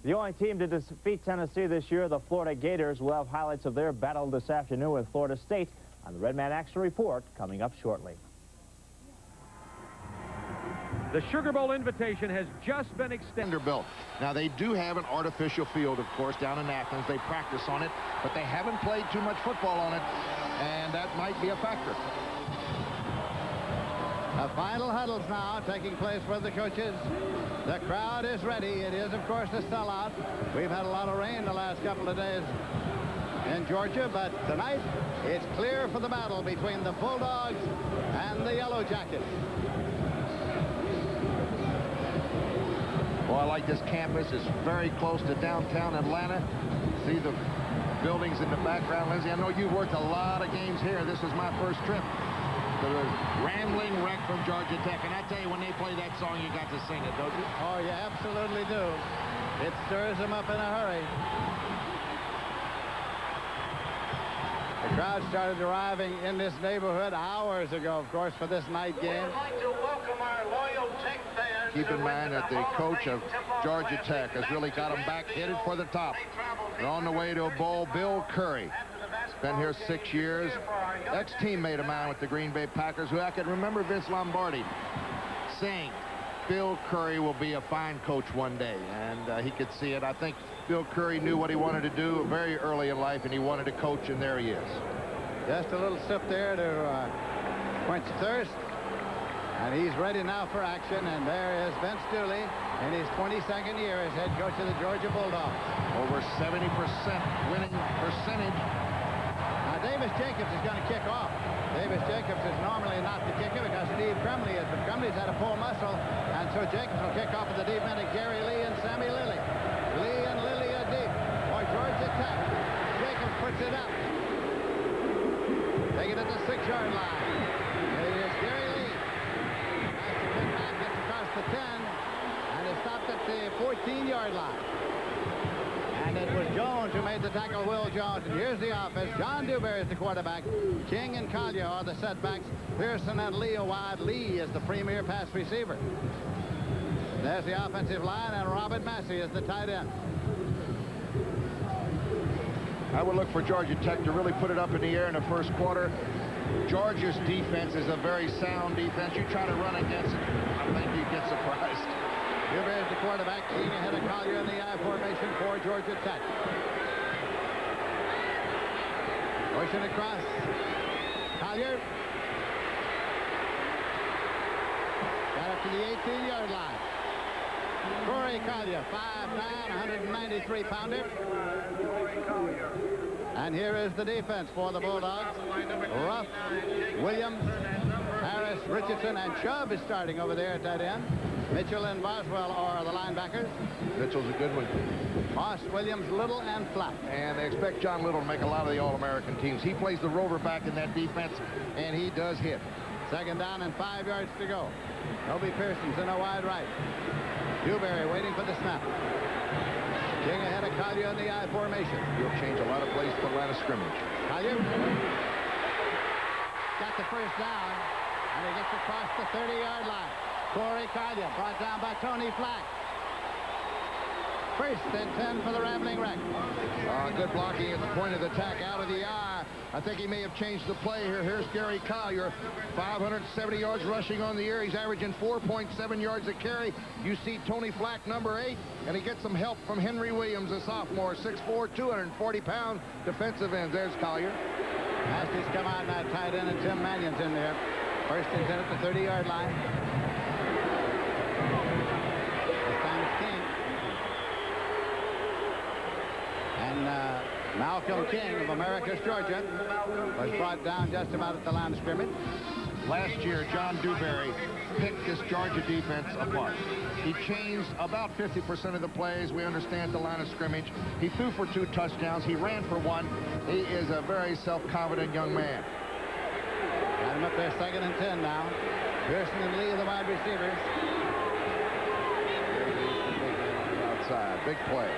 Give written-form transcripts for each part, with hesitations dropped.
The only team to defeat Tennessee this year, the Florida Gators, will have highlights of their battle this afternoon with Florida State on the Redman Action Report coming up shortly. The Sugar Bowl invitation has just been extended. Vanderbilt. Now, they do have an artificial field, of course, down in Athens. They practice on it, but they haven't played too much football on it, and that might be a factor. The final huddles now taking place with the coaches. The crowd is ready. It is, of course, a sellout. We've had a lot of rain the last couple of days in Georgia, but tonight it's clear for the battle between the Bulldogs and the Yellow Jackets. Well, I like this campus. It's very close to downtown Atlanta. See the buildings in the background, Lindsay. I know you've worked a lot of games here. This is my first trip to the Rambling Wreck from Georgia Tech. And I tell you, when they play that song, you got to sing it, don't you? Oh, you absolutely do. It stirs them up in a hurry. The crowd started arriving in this neighborhood hours ago, of course, for this night game. We'd like to welcome our loyal Tech fans. Keep in mind that the coach of Georgia Tech has really got them back headed for the top. They're on the way to a bowl. Bill Curry. Been here 6 years. Ex-teammate of mine with the Green Bay Packers, who I can remember Vince Lombardi saying Bill Curry will be a fine coach one day, and he could see it. I think Bill Curry knew what he wanted to do very early in life, and he wanted to coach, and there he is. Just a little sip there to quench thirst. And he's ready now for action, and there is Vince Dooley in his 22nd year as head coach of the Georgia Bulldogs. Over 70% winning percentage. Now, Davis Jacobs is going to kick off. Davis Jacobs is normally not the kicker because Steve Crumley is, but Crumley's had a pull muscle, and so Jacobs will kick off at the deep end of Gary Lee and Sammy Lilly. Lee and Lilly are deep for Georgia Tech. Jacobs puts it up. Take it at the 6-yard line. It is Gary Lee. Tries to kick back, gets across the 10, and is stopped at the 14-yard line. And it was Jones who made the tackle, Will Jones. And here's the offense. John Dewberry is the quarterback. King and Collier are the setbacks. Pearson and Lee are wide. Lee is the premier pass receiver. There's the offensive line, and Robert Massey is the tight end. I would look for Georgia Tech to really put it up in the air in the first quarter. Georgia's defense is a very sound defense. You try to run against it, I think you get surprised. Dewberry is the quarterback. King ahead of Collier in the I formation for Georgia Tech. Pushing across. Collier. Got up to the 18-yard line. Corey Collier, 5'9", 193-pounder. And here is the defense for the Bulldogs. Ruff, Williams, Harris, Richardson, and Chubb is starting over there at that end. Mitchell and Boswell are the linebackers. Mitchell's a good one. Moss, Williams, Little, and Flack. And they expect John Little to make a lot of the All-American teams. He plays the rover back in that defense, and he does hit. Second down and 5 yards to go. Toby Pearson's in a wide right. Dewberry waiting for the snap. King ahead of Collier in the I formation. He'll change a lot of plays for the line of scrimmage. Collier got the first down, and he gets across the 30-yard line. Corey Collier brought down by Tony Flack. First and 10 for the Rambling Wreck. Good blocking at the point of the attack out of the eye. I think he may have changed the play here. Here's Gary Collier, 570 yards rushing on the year. He's averaging 4.7 yards a carry. You see Tony Flack, number 8, and he gets some help from Henry Williams, a sophomore, 6'4", 240-pound defensive end. There's Collier. Massey's come out now, tight end, and Tim Mannion's in there. First and 10 at the 30-yard line. This time it's King. And Malcolm King of Americus, Georgia, was brought down just about at the line of scrimmage. Last year, John Dewberry picked this Georgia defense apart. He changed about 50% of the plays. We understand the line of scrimmage. He threw for 2 touchdowns. He ran for 1. He is a very self-confident young man. Got him up there, second and 10 now. Pearson and Lee are the wide receivers. Outside, big play.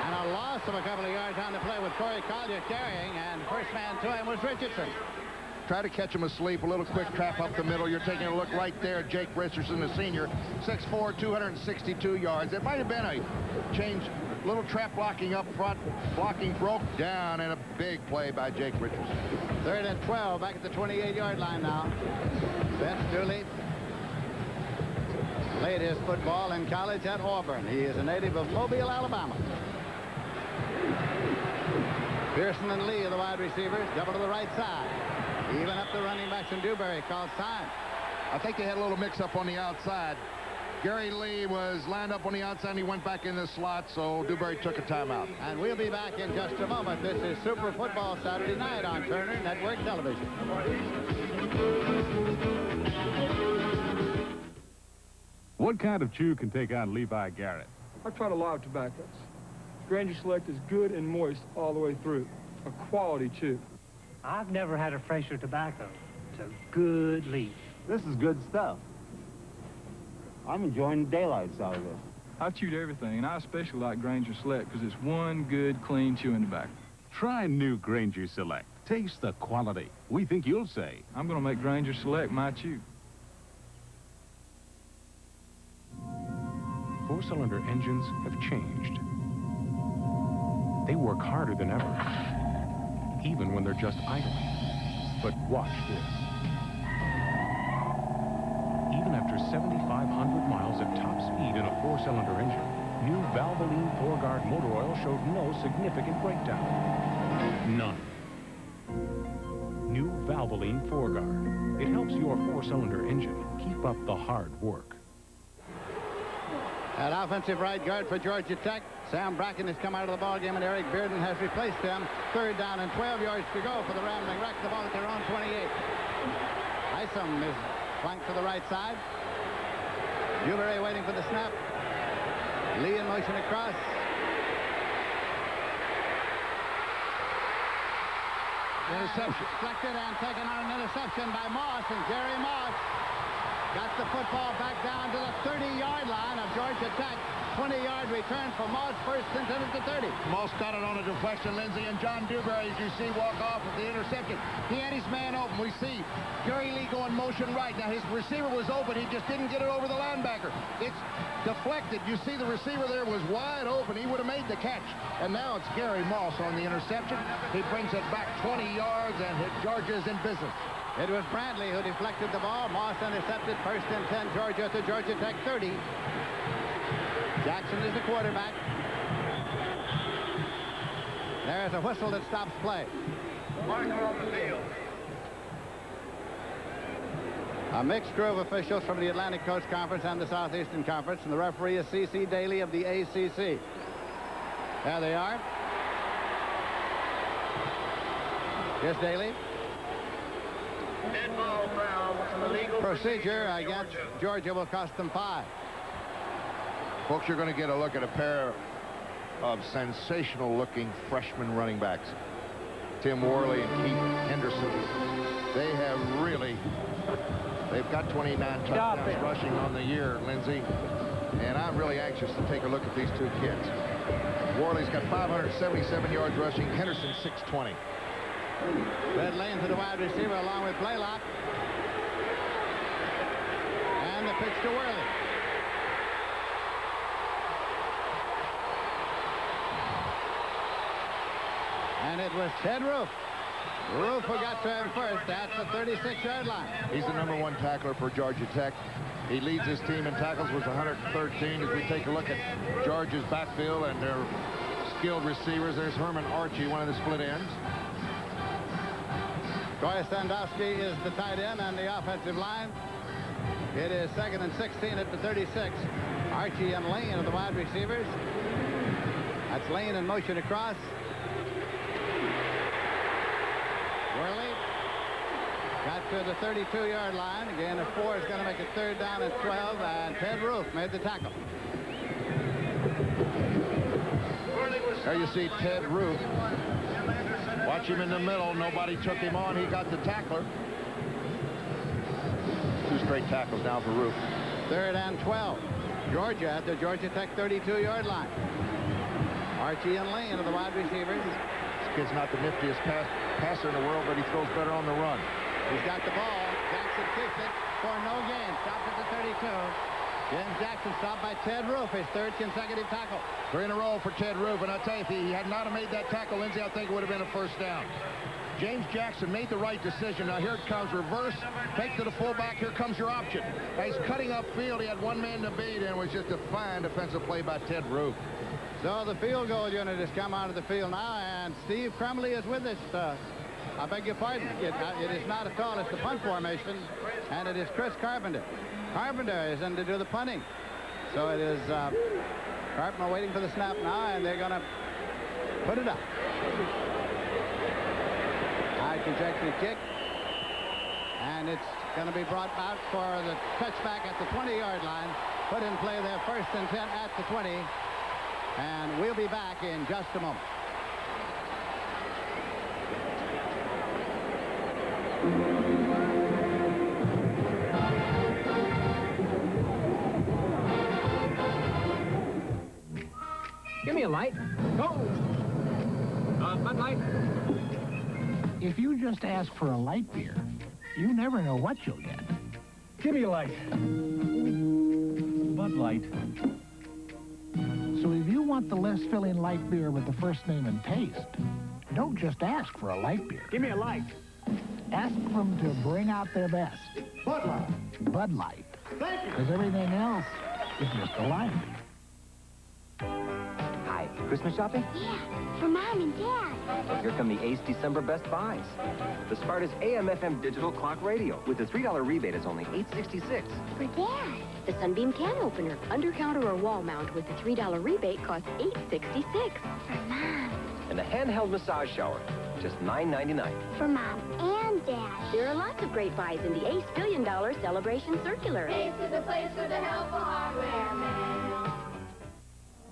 And a loss of a couple of yards on the play with Corey Collier carrying, and first man to him was Richardson. Try to catch him asleep. A little quick trap up the middle. You're taking a look right there. Jake Richardson, the senior, 6'4", 262 yards. It might have been a change, little trap blocking up front. Blocking broke down, and a big play by Jake Richardson. 3rd and 12, back at the 28-yard line now. Vince Dooley played his football in college at Auburn. He is a native of Mobile, Alabama. Pearson and Lee are the wide receivers. Double to the right side. Even up the running backs, and Dewberry calls time. I think they had a little mix-up on the outside. Gary Lee was lined up on the outside, and he went back in the slot, so Dewberry took a timeout. And we'll be back in just a moment. This is Super Football Saturday night on Turner Network Television. What kind of chew can take on Levi Garrett? I've tried a lot of tobaccos. Granger Select is good and moist all the way through. A quality chew. I've never had a fresher tobacco. It's a good leaf. This is good stuff. I'm enjoying the daylights out of this. I've chewed everything, and I especially like Granger Select because it's one good, clean chewing tobacco. Try new Granger Select. Taste the quality. We think you'll say. I'm going to make Granger Select my chew. Four-cylinder engines have changed. They work harder than ever, even when they're just idling. But watch this. Even after 7,500 miles at top speed in a four-cylinder engine, new Valvoline 4-Guard motor oil showed no significant breakdown. None. New Valvoline 4-Guard. It helps your four-cylinder engine keep up the hard work. At offensive right guard for Georgia Tech, Sam Bracken has come out of the ballgame, and Eric Bearden has replaced him. 3rd down and 12 yards to go for the Rambling Wreck. The ball at their own 28. Isom is flanked to the right side. Dewberry waiting for the snap. Lee in motion across. Interception. Deflected and taken on an interception by Moss, and Jerry Moss got the football back down to the 30-yard line of Georgia Tech. 20-yard return for Moss, first intended to 30. Moss got it on a deflection, Lindsey, and John Dewberry, as you see, walk off with the interception. He had his man open. We see Gary Lee going motion right. Now, his receiver was open. He just didn't get it over the linebacker. It's deflected. You see the receiver there was wide open. He would have made the catch. And now it's Gary Moss on the interception. He brings it back 20 yards, and Georgia is in business. It was Bradley who deflected the ball. Moss intercepted. First and 10, Georgia to Georgia Tech 30. Jackson is the quarterback. There's a whistle that stops play. Marker on the field. A mixed crew of officials from the Atlantic Coast Conference and the Southeastern Conference, and the referee is C.C. Daly of the ACC. There they are. Here's Daly. Dead ball foul. Illegal Procedure against Georgia will cost them 5. Folks, you're going to get a look at a pair of sensational-looking freshman running backs. Tim Worley and Keith Henderson. They have really, they've got 29 touchdowns rushing on the year, Lindsey. And I'm really anxious to take a look at these two kids. Worley's got 577 yards rushing. Henderson, 620. Red Lane to the wide receiver along with Blaylock. And the pitch to Worley. And it was Ted Roof. Roof who got to him first at the 36-yard line. He's the #1 tackler for Georgia Tech. He leads his team in tackles with 113. As we take a look at Georgia's backfield and their skilled receivers, there's Herman Archie, one of the split ends. Troy Sandowski is the tight end on the offensive line. It is 2nd and 16 at the 36. Archie and Lane are the wide receivers. That's Lane in motion across. Worley got to the 32-yard line. Again, a 4 is going to make it 3rd down and 12, and Ted Roof made the tackle. There you see Ted Roof. Watch him in the middle. Nobody took him on. He got the tackler. 2 straight tackles now for Roof. 3rd and 12. Georgia at the Georgia Tech 32-yard line. Archie and Lane are the wide receivers. This kid's not the niftiest passer in the world, but he throws better on the run. He's got the ball. Jackson kicks it for no gain. Stopped at the 32. James Jackson stopped by Ted Roof, his third consecutive tackle. 3 in a row for Ted Roof, and I'll tell you, if he had not made that tackle, Lindsay, I think it would have been a first down. James Jackson made the right decision. Now here it comes, reverse, take to the fullback, here comes your option. Now he's cutting upfield, he had one man to beat, and it was just a fine defensive play by Ted Roof. So the field goal unit has come out of the field now, and Steve Crumley is with us. I beg your pardon. It is not at all. It's the punt formation, and it is Chris Carpenter. Carpenter is in to do the punting. So it is Carpenter waiting for the snap now, and they're going to put it up. High trajectory kick, and it's going to be brought out for the touchback at the 20-yard line. Put in play there, 1st and 10 at the 20, and we'll be back in just a moment. Give me a light. Go! Bud Light. If you just ask for a light beer, you never know what you'll get. Give me a light. Bud Light. So if you want the less filling light beer with the first name and taste, don't just ask for a light beer. Give me a light. Ask them to bring out their best. Bud Light. Bud Light. Thank you. Because everything else is just a light. Hi, Christmas shopping? Yeah, for Mom and Dad. Well, here come the Ace December Best Buys. The Sparta's AM/FM digital clock radio with the $3 rebate is only $8.66. For Dad. The Sunbeam can opener, under counter or wall mount with the $3 rebate costs $8.66. For Mom. And the handheld massage shower, just $9.99. For Mom and Dad. There are lots of great buys in the Ace $1 billion celebration circular. Ace is the place for the helpful hardware man.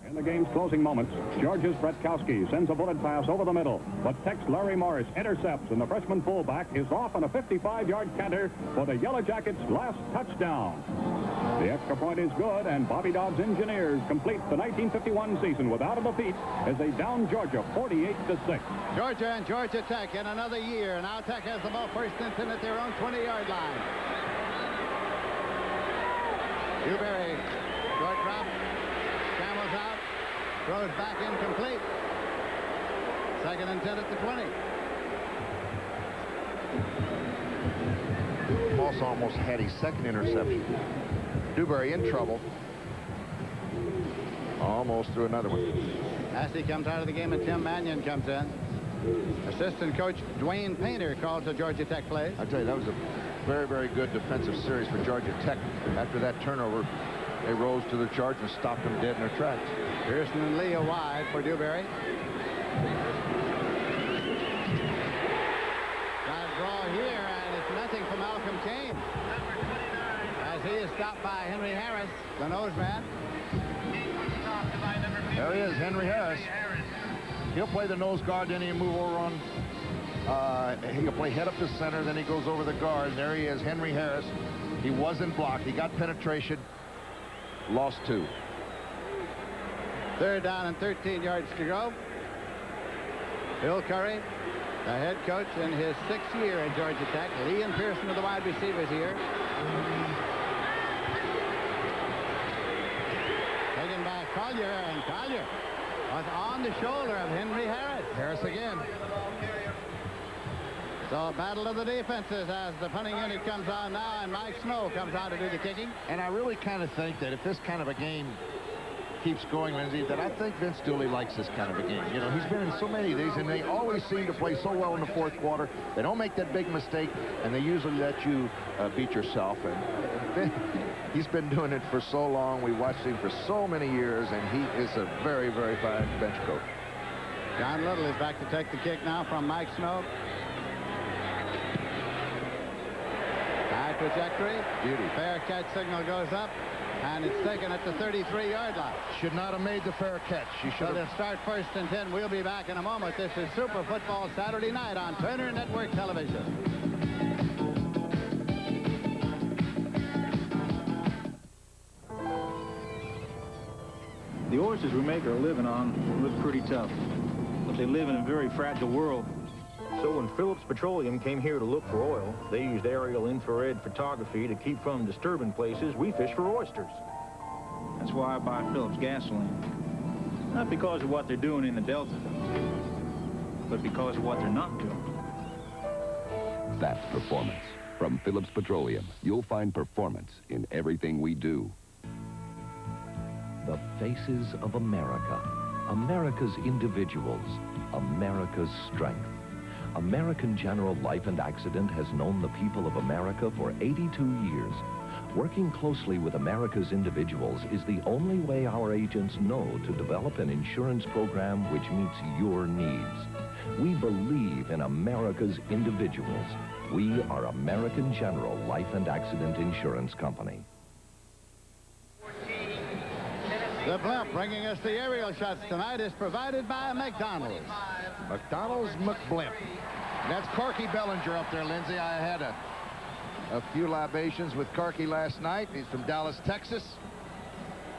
In the game's closing moments, Georgia's Bretkowski sends a bullet pass over the middle, but Tech's Larry Morris intercepts, and the freshman fullback is off on a 55-yard canter for the Yellow Jackets' last touchdown. The extra point is good, and Bobby Dodd's Engineers complete the 1951 season without a defeat as they down Georgia 48-6. Georgia and Georgia Tech in another year. Now Tech has the ball 1st and 10 at their own 20-yard line. Dewberry, short drop, scrambles out, throws back incomplete. 2nd and 10 at the 20. Moss almost had his 2nd interception. Dewberry in trouble. Almost threw another one. Massey comes out of the game and Tim Mannion comes in. Assistant coach Dwayne Painter calls the Georgia Tech play. I tell you, that was a very, very good defensive series for Georgia Tech. After that turnover, they rose to the charge and stopped them dead in their tracks. Pearson and Lee wide for Dewberry. Got a draw here, and it's nothing for Malcolm Kane. As he is stopped by Henry Harris, the nose man. There he is, Henry Harris. He'll play the nose guard, then he'll move over on. He can play head up to center, then he goes over the guard. And there he is, Henry Harris. He wasn't blocked. He got penetration. Lost 2. 3rd down and 13 yards to go. Bill Curry, the head coach in his 6th year at Georgia Tech. Lee and Pearson are the wide receivers here. Taken by Collier, and Collier was on the shoulder of Henry Harris. Harris again. So a battle of the defenses as the punting unit comes on now, and Mike Snow comes on to do the kicking. And I really kind of think that if this kind of a game keeps going, Lindsay, that I think Vince Dooley likes this kind of a game. You know, he's been in so many of these, and they always seem to play so well in the 4th quarter. They don't make that big mistake, and they usually let you beat yourself. And he's been doing it for so long. We watched him for so many years, and he is a very, very fine bench coach. John Little is back to take the kick now from Mike Snow. High trajectory. Beauty. Fair catch signal goes up, and it's taken at the 33-yard line. Should not have made the fair catch. She should So have. they'll start 1st and 10. We'll be back in a moment. This is Super Football Saturday night on Turner Network Television. The oysters we make our living on live pretty tough, but they live in a very fragile world. So when Phillips Petroleum came here to look for oil, they used aerial infrared photography to keep from disturbing places we fish for oysters. That's why I buy Phillips gasoline. Not because of what they're doing in the Delta, but because of what they're not doing. That's performance. From Phillips Petroleum, you'll find performance in everything we do. The faces of America. America's individuals. America's strength. American General Life and Accident has known the people of America for 82 years. Working closely with America's individuals is the only way our agents know to develop an insurance program which meets your needs. We believe in America's individuals. We are American General Life and Accident Insurance Company. The blimp bringing us the aerial shots tonight is provided by McDonald's. McDonald's McBlimp. That's Corky Bellinger up there, Lindsay. I had a few libations with Corky last night. He's from Dallas, Texas.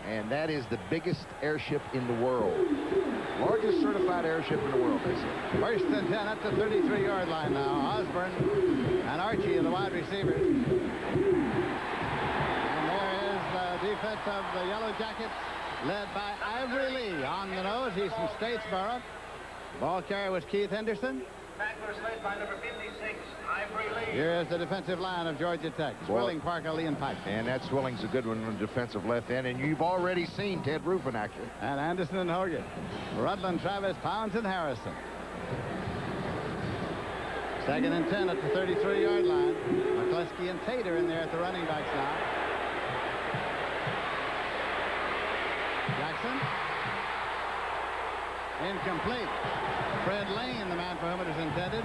And that is the biggest airship in the world. Largest certified airship in the world, they say. First and 10 at the 33-yard line now. Osborne and Archie are the wide receivers. And there is the defense of the Yellow Jackets, led by Ivory Lee on the nose. He's from Statesboro. Ball carrier was Keith Henderson. Tacklers led by number 56, Ivory Lee. Here is the defensive line of Georgia Tech. Swilling, Parker, Lee, and Pike. And that Swilling's a good one on the defensive left end. And you've already seen Ted Ruffin, actually. And Anderson and Hogan. Rutland, Travis, Pounds, and Harrison. Second and 10 at the 33-yard line. McCluskey and Tater in there at the running backs now. Jackson. Incomplete. Fred Lane, the man for whom it is intended.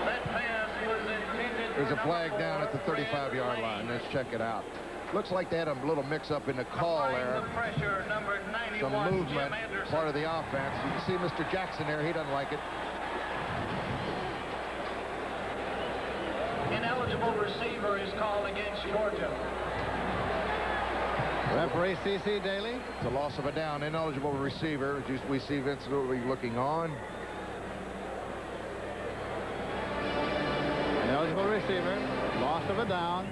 That pass was intended. There's a flag down at the 35-yard line. Let's check it out. Looks like they had a little mix-up in the call there. Pressure, number 91, some movement, part of the offense. You can see Mr. Jackson there. He doesn't like it. Ineligible receiver is called against Georgia. Referee C.C. Daly. It's a loss of a down. Ineligible receiver. We see Vince Louis looking on. Ineligible receiver. Loss of a down.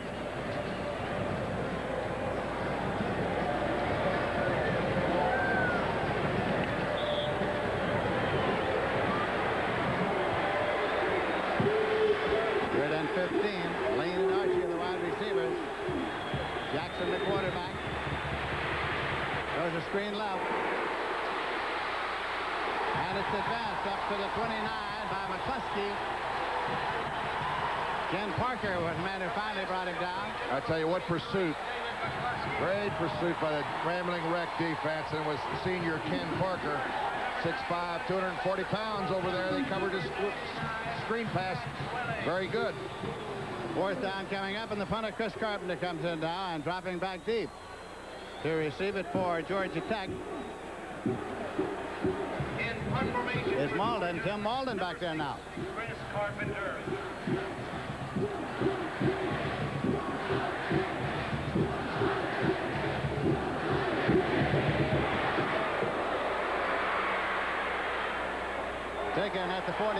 Third and 15. Lane and Archie are the wide receivers. Jackson the quarterback. Goes a screen left. And it's advanced up to the 29 by McCluskey. Ken Parker was the man who finally brought him down. I tell you what, pursuit. Great pursuit by the Grambling Wreck defense. And it was senior Ken Parker, 6'5", 240 pounds over there. They covered his screen pass. Very good. Fourth down coming up, and the punter, Chris Carpenter, comes in now and dropping back deep to receive it for Georgia Tech. Is Malden, Tim Malden back there now. Chris Carpenter. Taken at the 43.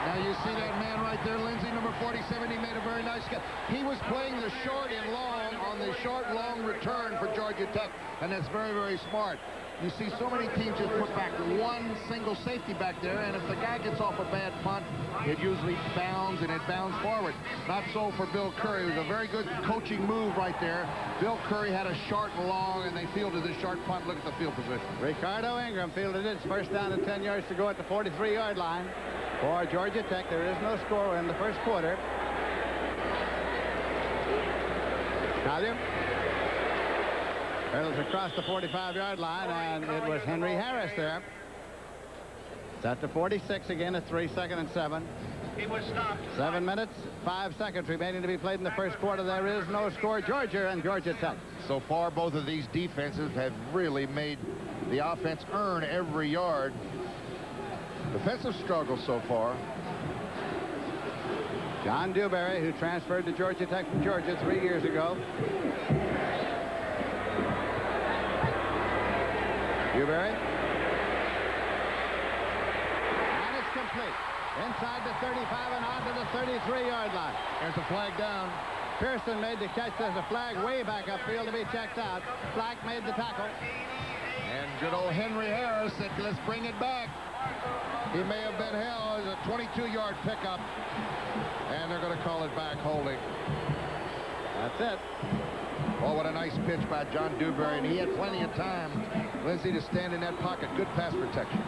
Now you see that man right there, Lindsay, number 47. He made a very nice catch. He was playing the short and long on the short-long return for Georgia Tech, and that's very, very smart. You see so many teams just put back one single safety back there, and if the guy gets off a bad punt, it usually bounds, and it bounds forward. Not so for Bill Curry. It was a very good coaching move right there. Bill Curry had a short and long, and they fielded the short punt. Look at the field position. Ricardo Ingram fielded it. It's first down and 10 yards to go at the 43-yard line for Georgia Tech. There is no score in the first quarter. Collier hurdles across the 45-yard line, and it was Henry Harris there. It's at the 46 again at 3, second and 7. He was stopped. 7 minutes, 5 seconds remaining to be played in the first quarter. There is no score. Georgia and Georgia Tech. So far, both of these defenses have really made the offense earn every yard. Defensive struggle so far. John Dewberry, who transferred to Georgia Tech from Georgia 3 years ago. Dewberry. Inside the 35 and onto the 33-yard line. There's a flag down. Pearson made the catch. There's a flag way back upfield to be checked out. Black made the tackle. And good old Henry Harris said, let's bring it back. He may have been held as a 22-yard pickup. And they're going to call it back holding. That's it. Oh, what a nice pitch by John Dewberry. And he had plenty of time, Lindsay, to stand in that pocket. Good pass protection.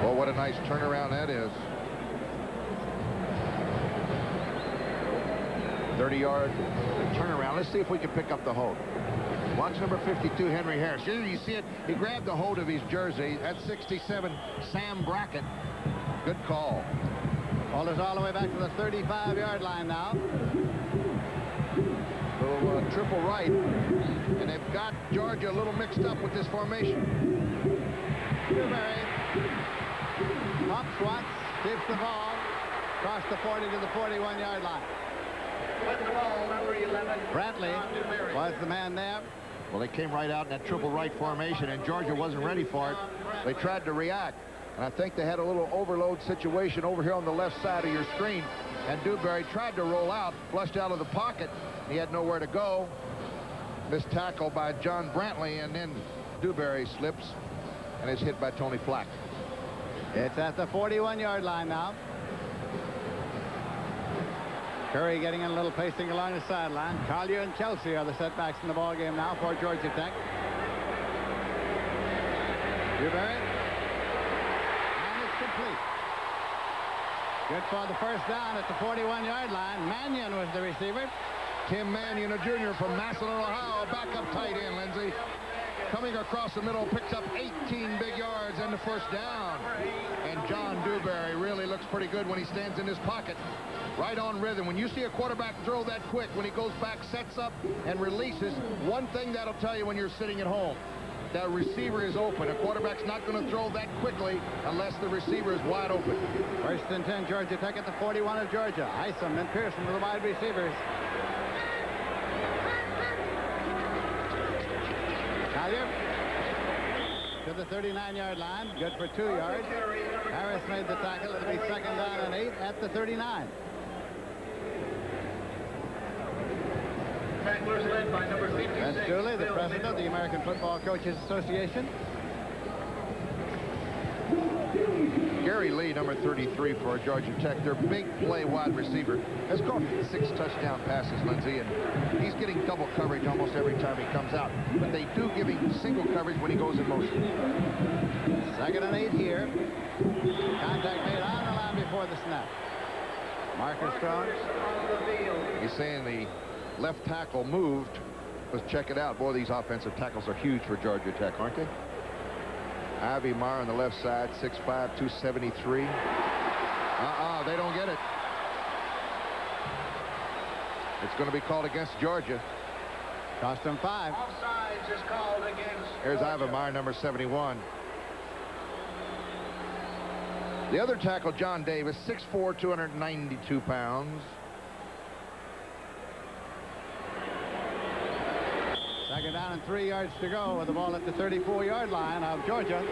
Oh, what a nice turnaround that is. 30-yard turnaround. Let's see if we can pick up the hold. Watch number 52, Henry Harris. Here you see it. He grabbed the hold of his jersey. That's 67, Sam Brackett. Good call. Ball is all the way back to the 35-yard line now. Little triple right. And they've got Georgia a little mixed up with this formation. Dewberry pops once, keeps the ball, across the 40 to the 41-yard line. With the ball, number 11. Brantley was the man there. Well, they came right out in that triple right formation, and Georgia wasn't ready for it. They tried to react, and I think they had a little overload situation over here on the left side of your screen, and Dewberry tried to roll out, flushed out of the pocket. He had nowhere to go. Missed tackle by John Brantley, and then Dewberry slips and is hit by Tony Flack. It's at the 41-yard line now. Curry getting in a little pacing along the sideline. Collier and Kelsey are the setbacks in the ball game now for Georgia Tech. Dewberry. And it's complete. Good for the first down at the 41-yard line. Mannion was the receiver. Tim Mannion, a junior from Massillon, Ohio, backup tight end, Lindsay. Coming across the middle, picks up 18 big yards and the first down. And John Dewberry really looks pretty good when he stands in his pocket. Right on rhythm. When you see a quarterback throw that quick, when he goes back, sets up, and releases, one thing that'll tell you when you're sitting at home, that receiver is open. A quarterback's not going to throw that quickly unless the receiver is wide open. First and 10, Georgia Tech at the 41 of Georgia. Isom and Pearson are the wide receivers. Collier to the 39-yard line. Good for 2 yards. Harris made the tackle. It'll be second down and 8 at the 39. Tacklers led by number 56. Vince Dooley, the president of the American Football Coaches Association. Gary Lee, number 33 for Georgia Tech, their big play wide receiver, has caught 6 touchdown passes, Lindsay, and he's getting double coverage almost every time he comes out. But they do give him single coverage when he goes in motion. Second and 8 here. Contact made on the line before the snap. Marcus thrown. He's saying the left tackle moved. Let's check it out. Boy, these offensive tackles are huge for Georgia Tech, aren't they? Ivy Meyer on the left side, 6'5", 273. They don't get it. It's going to be called against Georgia. Cost them 5. Offsides is called against Here's Ivy Meyer, number 71. The other tackle, John Davis, 6'4", 292 pounds. Second down and 3 yards to go with the ball at the 34-yard line of Georgia.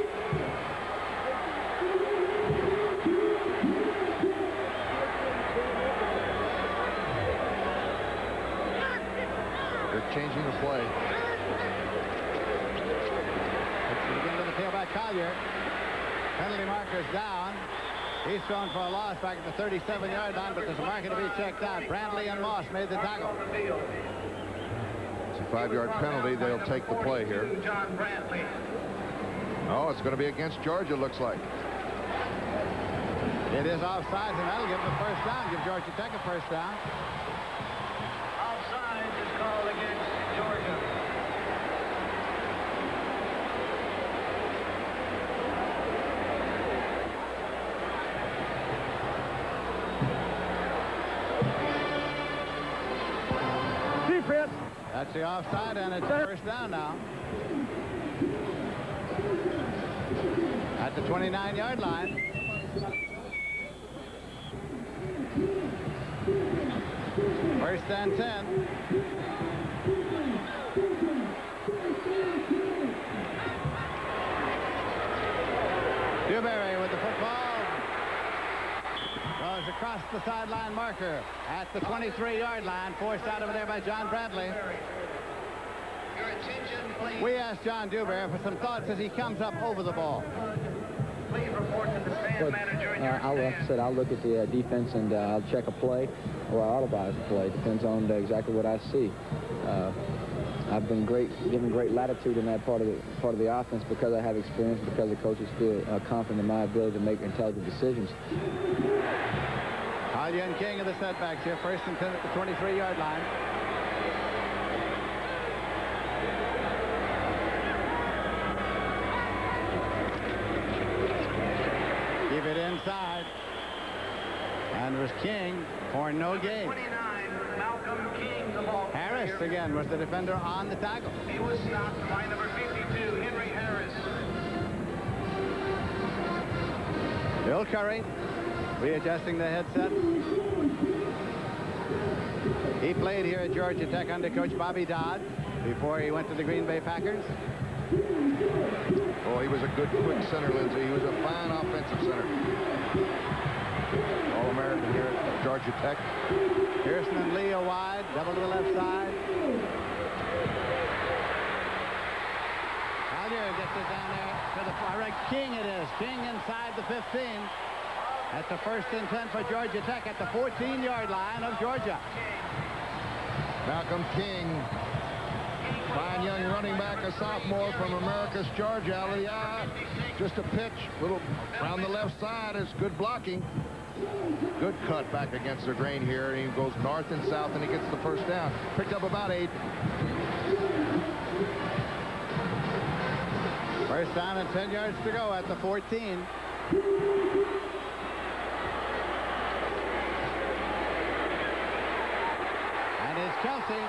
They're changing the play. It's the beginning of the tailback, Collier. Penalty markers down. He's thrown for a loss back at the 37-yard line, but there's a marker to be checked out. Brantley and Moss made the tackle. 5-yard penalty. They'll take the play here. Oh, it's going to be against Georgia, looks like. It is offsides, and that'll give them a first down. Give Georgia Tech a first down. Offsides is called against Georgia. Defense. That's the offside, and it's first down now. At the 29-yard line. First and 10. is across the sideline marker at the 23-yard line, forced out over there by John Bradley. We asked John Dewberry for some thoughts as he comes up over the ball. Please report to the stand manager in your like I said, I'll look at the defense and I'll check a play or I'll auto-buy a play. Depends on exactly what I see. I've been given great latitude in that part of the offense because I have experience, because the coaches feel confident in my ability to make intelligent decisions. Ha-Seong King of the setbacks here, 1st and 10 at the 23-yard line. Keep it inside. And it was King for no gain. 29, Malcolm King, the ball Harris carrier. again was the defender on the tackle. He was stopped by number 52, Henry Harris. Bill Curry readjusting the headset. He played here at Georgia Tech under Coach Bobby Dodd before he went to the Green Bay Packers. Oh, he was a good quick center, Lindsey. He was a fine offensive center. All-American here at Georgia Tech. Pearson and Leo wide, double to the left side. Collier gets it down there to the far right. King it is. King inside the 15. At the 1st and 10 for Georgia Tech at the 14-yard line of Georgia. Malcolm King, fine young running back, a sophomore from Americus, Georgia, out of the eye. Just a pitch, little around the left side. It's good blocking. Good cut back against the grain here. And he goes north and south, and he gets the first down. Picked up about 8. First down and 10 yards to go at the 14. And it's Kelsey.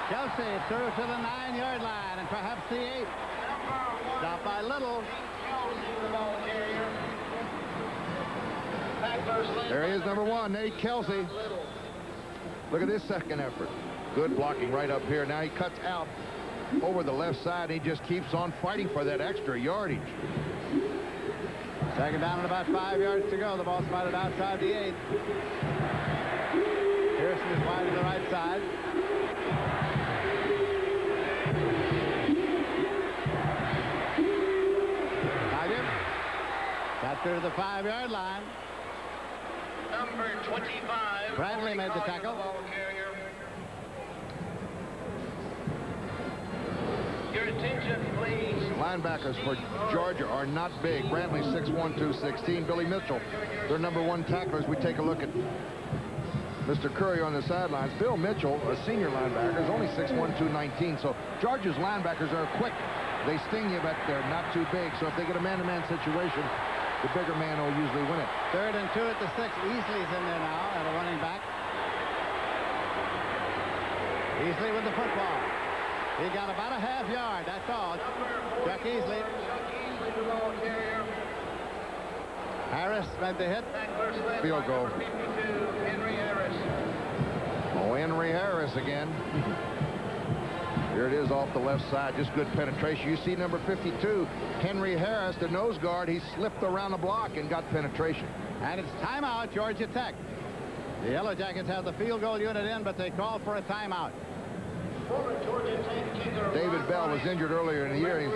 Kelsey through to the 9-yard line and perhaps the 8. Stopped by Little. There he is, number 1, Nate Kelsey. Look at this second effort. Good blocking right up here. Now he cuts out over the left side. He just keeps on fighting for that extra yardage. Second down and about 5 yards to go. The ball spotted outside the 8. Pearson is wide to the right side. Collier got through to the 5-yard line. Number 25. Bradley made the tackle. Your attention, please. Linebackers for Georgia are not big. Brantley 6'1", 216. Billy Mitchell, their number 1 tacklers. We take a look at Mr. Curry on the sidelines. Bill Mitchell, a senior linebacker, is only 6'1", 219. So Georgia's linebackers are quick. They sting you, but they're not too big. So if they get a man-to-man situation, the bigger man will usually win it. 3rd and 2 at the 6. Easley's in there now at a running back. Easley with the football. He got about a half yard, that's all. Chuck Easley. Harris made the hit. Field goal. Henry Harris. Oh, Henry Harris again. Here it is off the left side. Just good penetration. You see number 52, Henry Harris, the nose guard. He slipped around the block and got penetration. And it's timeout, Georgia Tech. The Yellow Jackets have the field goal unit in, but they call for a timeout. David Bell was injured earlier in the year. He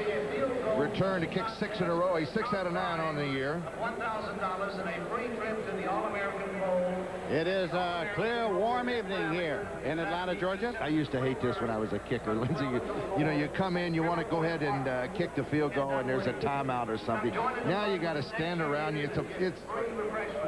returned to kick 6 in a row. He's 6 out of 9 on the year. $1,000 and a free trip to the All-American Bowl. It is a clear, warm evening here in Atlanta, Georgia. I used to hate this when I was a kicker, Lindsey. You know, you come in, you want to go ahead and kick the field goal, and there's a timeout or something. Now you got to stand around you. It's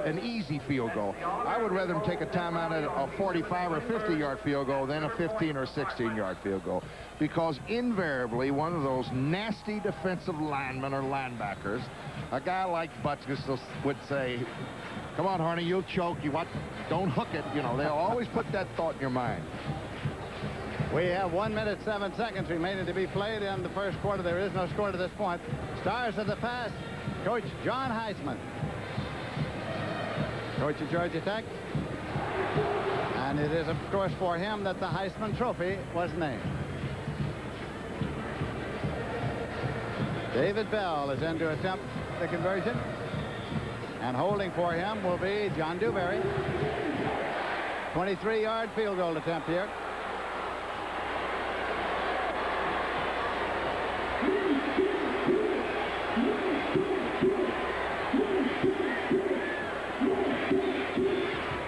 an easy field goal. I would rather them take a timeout at a 45 or 50-yard field goal than a 15 or 16-yard field goal, because invariably one of those nasty defensive linemen or linebackers, a guy like Butkus would say, "Come on, Harney, you'll choke. You what? Don't hook it." You know, they'll always put that thought in your mind. We have 1 minute, 7 seconds remaining to be played in the first quarter. There is no score to this point. Stars of the past, Coach John Heisman. Coach of Georgia Tech. And it is, of course, for him that the Heisman Trophy was named. David Bell is in to attempt the conversion. And holding for him will be John Dewberry. 23-yard field goal attempt here.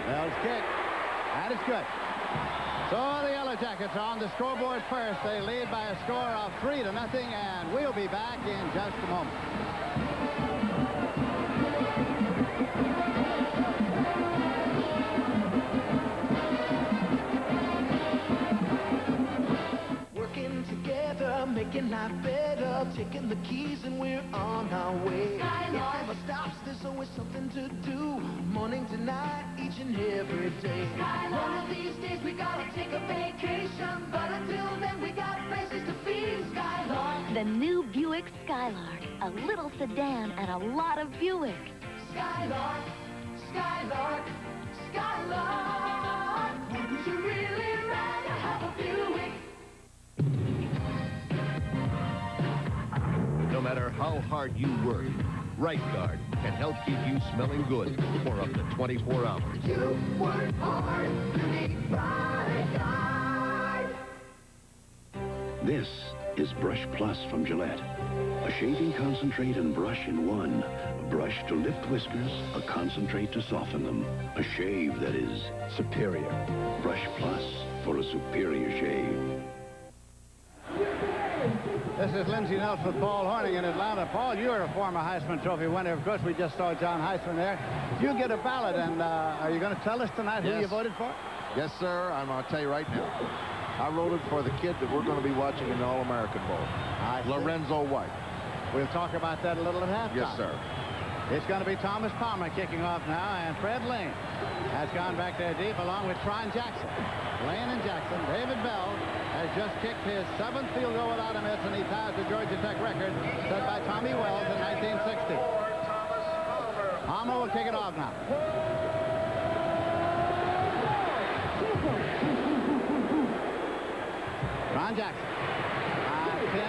Bell's kick. And it's good. So the Yellow Jackets are on the scoreboard first. They lead by a score of 3-0, and we'll be back in just a moment. Working together, making life better, taking the keys and we're on our way. It never stops, there's always something to do, morning to night, each and every day. One of these days we gotta take a vacation, but until then we got places to be. Skylark. The new Buick Skylark. A little sedan and a lot of Buick. Skylark, Skylark, Skylark. Wouldn't you really rather have a Buick? No matter how hard you work, Right Guard can help keep you smelling good for up to 24 hours. You work hard, you need Right Guard. This is Brush Plus from Gillette. A shaving concentrate and brush in one. A brush to lift whiskers, a concentrate to soften them. A shave that is superior. Brush Plus for a superior shave. This is Lindsey Nelson with Paul Hornung in Atlanta. Paul, you're a former Heisman Trophy winner. Of course, we just saw John Heisman there. You get a ballot, and are you going to tell us tonight who you voted for? Yes, sir. I'm going to tell you right now. I voted for the kid that we're going to be watching in the All-American Bowl, Lorenzo White. We'll talk about that a little at halftime. Yes, sir. It's going to be Thomas Palmer kicking off now, and Fred Lane has gone back there deep along with Tron Jackson. Lane and Jackson. David Bell has just kicked his 7th field goal without a miss, and he ties the Georgia Tech record set by Tommy Wells in 1960. Palmer will kick it off now. Tron Jackson. 10,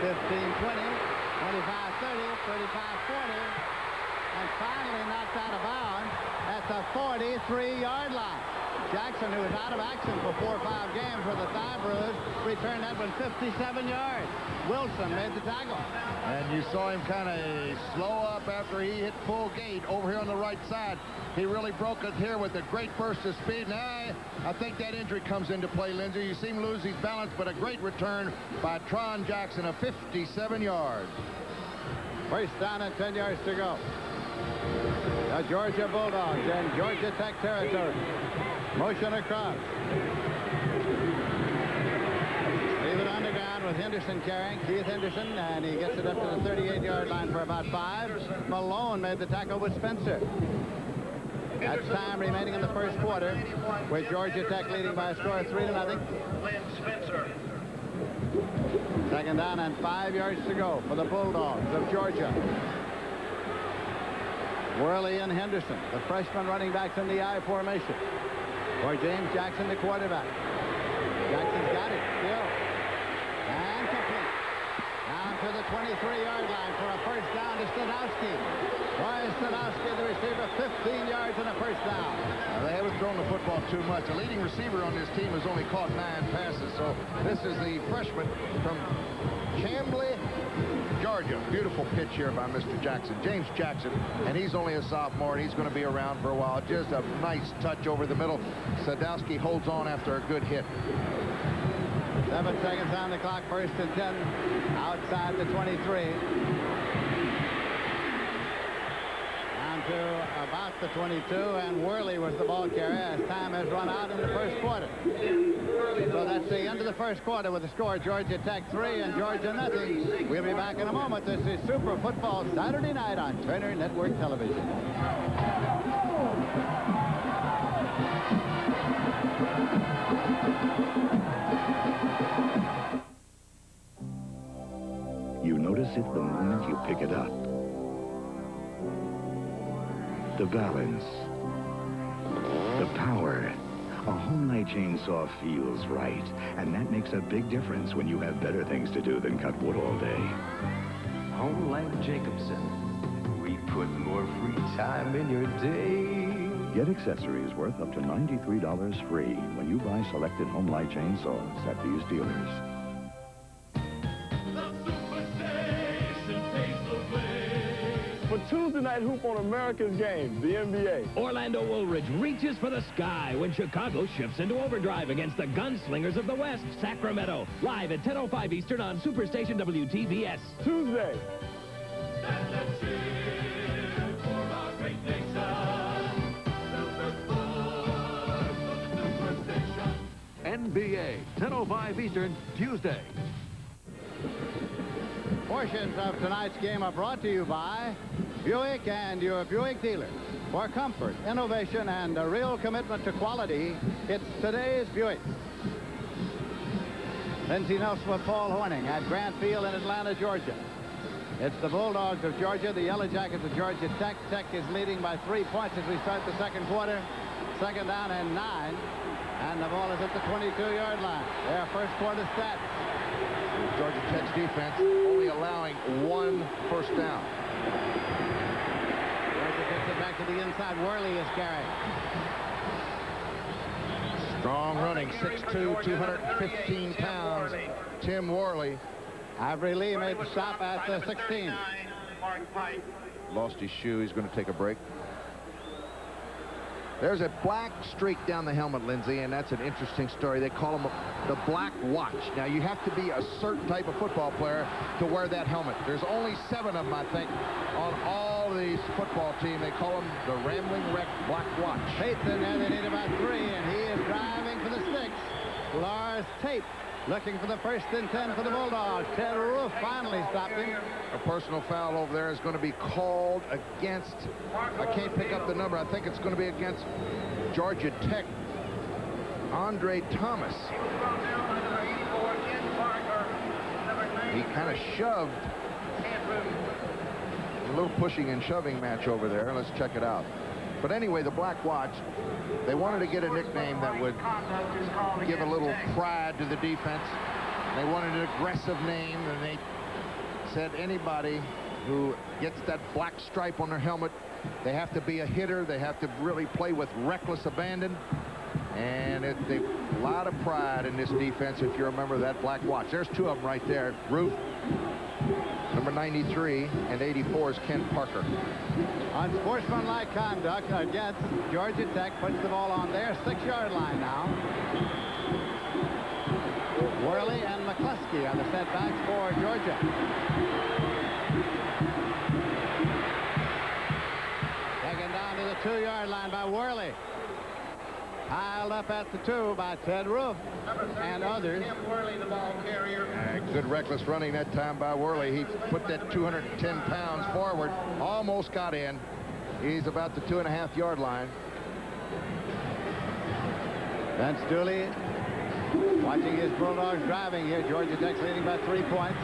15, 20, 25, 30, 35, 40, and finally knocked out of bounds at the 43-yard line. Jackson, who was out of action for 4 or 5 games with a thigh bruise, returned that one 57 yards. Wilson made the tackle. And you saw him kind of slow up after he hit full gait over here on the right side. He really broke it here with a great burst of speed. Now, I think that injury comes into play, Lindsey. You see him lose his balance, but a great return by Tron Jackson of 57 yards. First down and 10 yards to go. The Georgia Bulldogs in Georgia Tech territory. Motion across. Leave it on the ground with Henderson carrying. Keith Henderson, and he gets it up to the 38-yard line for about 5. Malone made the tackle with Spencer. That's time remaining in the first quarter, with Georgia Tech leading by a score of 3-0. Lynn Spencer. Second down and 5 yards to go for the Bulldogs of Georgia. Worley and Henderson, the freshman running backs in the I formation. For James Jackson, the quarterback. Jackson's got it still. And complete. Down to the 23-yard line for a first down to Stanowski. Roy Stanowski, the receiver, 15 yards and a first down. Now, they haven't thrown the football too much. The leading receiver on this team has only caught 9 passes. So this is the freshman from Chamblee, Georgia. Beautiful pitch here by Mr. Jackson, James Jackson, and he's only a sophomore, and he's going to be around for a while. Just a nice touch over the middle. Sadowski holds on after a good hit. 7 seconds on the clock, first and 10, outside the 23. Down to about the 22, and Worley was the ball carrier as time has run out in the first quarter. So that's the end of the first quarter with the score, Georgia Tech 3 and Georgia nothing. We'll be back in a moment. This is Super Football Saturday night on Turner Network Television. You notice it the moment you pick it up. The balance. The power. A Homelite chainsaw feels right, and that makes a big difference when you have better things to do than cut wood all day. Homelite Jacobson. We Put more free time in your day. Get accessories worth up to $93 free when you buy selected home light chainsaws at these dealers. For Tuesday night hoop on America's game, the NBA. Orlando Woolridge reaches for the sky when Chicago shifts into overdrive against the gunslingers of the West, Sacramento. Live at 10:05 Eastern on Superstation WTVS. Tuesday. NBA, 10:05 Eastern, Tuesday. Portions of tonight's game are brought to you by Buick and your Buick dealer. For comfort, innovation, and a real commitment to quality, it's today's Buick. Lindsey Nelson with Paul Horning at Grant Field in Atlanta, Georgia. It's the Bulldogs of Georgia, the Yellow Jackets of Georgia Tech. Tech is leading by 3 points as we start the second quarter. Second down and 9. And the ball is at the 22-yard line. Their first quarter stats. Georgia Tech's defense only allowing 1 first down. Georgia gets it back to the inside. Worley is carrying. Strong running, 6'2", 215 pounds. Tim Worley. Ivory Lee made the stop at the 16. Lost his shoe. He's going to take a break. There's a black streak down the helmet, Lindsey, and that's an interesting story. They call him the Black Watch. Now, you have to be a certain type of football player to wear that helmet. There's only 7 of them, I think, on all these football team. They call him the Rambling Wreck Black Watch. Tate's in there. They need about 3, and he is driving for the sticks. Lars Tate looking for the 1st and 10 for the Bulldogs. Ted Roof finally stopped him. A personal foul over there is going to be called against, I can't pick up the number, I think it's going to be against Georgia Tech, Andre Thomas. He kind of shoved. A little pushing and shoving match over there. Let's check it out. But anyway, the Black Watch, they wanted to get a nickname that would give a little pride to the defense. They wanted an aggressive name, and they said anybody who gets that black stripe on their helmet, they have to be a hitter. They have to really play with reckless abandon. And a lot of pride in this defense if you remember that Black Watch. There's 2 of them right there. Ruth, number 93, and 84 is Ken Parker. Unsportsmanlike conduct against Georgia Tech puts the ball on their 6-yard line now. Worley and McCluskey are the setbacks for Georgia. Taken down to the 2-yard line by Worley. Piled up at the 2 by Ted Roof and others. Good reckless running that time by Worley. He put that 210 pounds forward, almost got in. He's about the 2.5-yard line. Vince Dooley watching his Bulldogs driving here. Georgia Tech's leading by 3 points.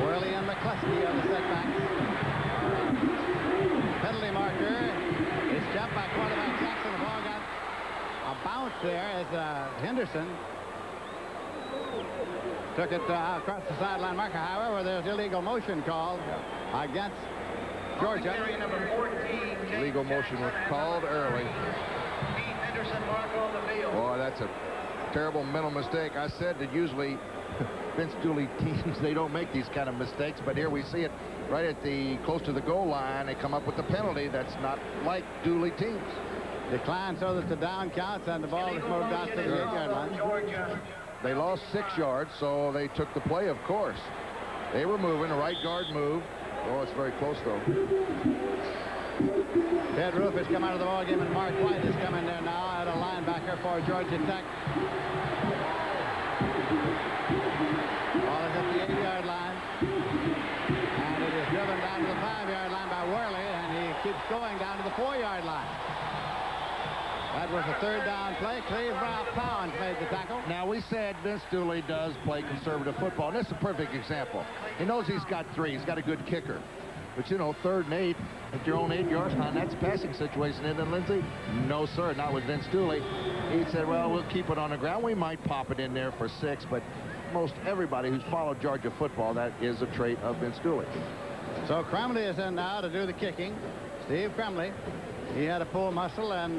Worley and McCluskey are the setbacks. Penalty marker is jumped by quarterback Jackson. The ball got a bounce there as Henderson took it across the sideline marker. However, there's illegal motion called against Georgia. Illegal motion was called early. Boy, that's a terrible mental mistake. I said that usually Vince Dooley teams, they don't make these kind of mistakes, but here we see it right at the close to the goal line. They come up with the penalty. That's not like Dooley teams. Decline so that the down counts and the ball is moved out to the 8-yard line. They lost 6 yards, so they took the play, of course. They were moving. The right guard moved. Oh, it's very close, though. Ted Roof has come out of the ball game, and Mark White has come in there now at a linebacker for Georgia Tech. Ball is at the 8-yard line. And it is driven down to the 5-yard line by Worley, and he keeps going down to the 4-yard line. That was a 3rd down play. Cleve Powens made the tackle. Now, we said Vince Dooley does play conservative football, and this is a perfect example. He knows he's got 3. He's got a good kicker. But, you know, 3rd and 8 at your own 8-yard line, that's a passing situation, isn't it, Lindsey? No, sir, not with Vince Dooley. He said, well, we'll keep it on the ground. We might pop it in there for 6, but most everybody who's followed Georgia football, that is a trait of Vince Dooley. So Crumley is in now to do the kicking. Steve Crumley. He had a pull muscle, and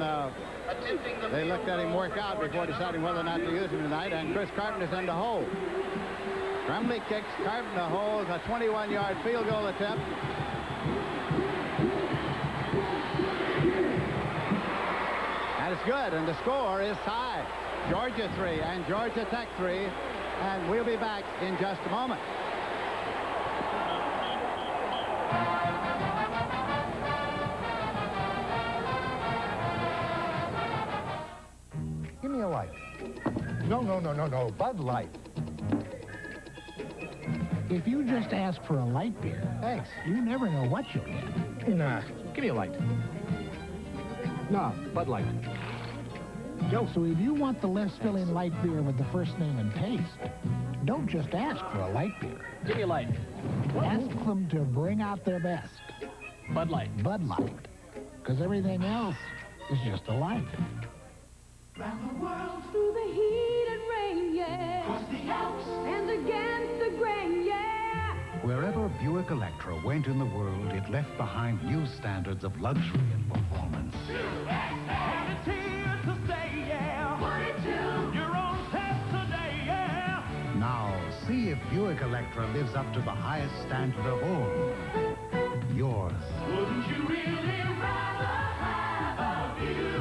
they looked at him work out before deciding whether or not to use him tonight, and Chris Carpenter's in the hole. Crumley kicks, Carpenter holds a 21-yard field goal attempt. And it's good, and the score is tied. Georgia 3 and Georgia Tech 3, and we'll be back in just a moment. Give me a light. No, Bud Light. If you just ask for a light beer, thanks, you never know what you'll get. Nah, give me a light. No, Bud Light. Joe, so if you want the less filling light beer with the first name and taste, don't just ask for a light beer. Give me a light. Ask them to bring out their best. Bud Light. Bud Light. Because everything else is just a light. Round the world through the heat and rain, yeah. Across the Alps and against the grain, yeah. Wherever Buick Electra went in the world, it left behind new standards of luxury and performance. And it's here to stay, yeah. 42. You're on test today, yeah. Now, see if Buick Electra lives up to the highest standard of all. Yours. Wouldn't you really rather have a Buick?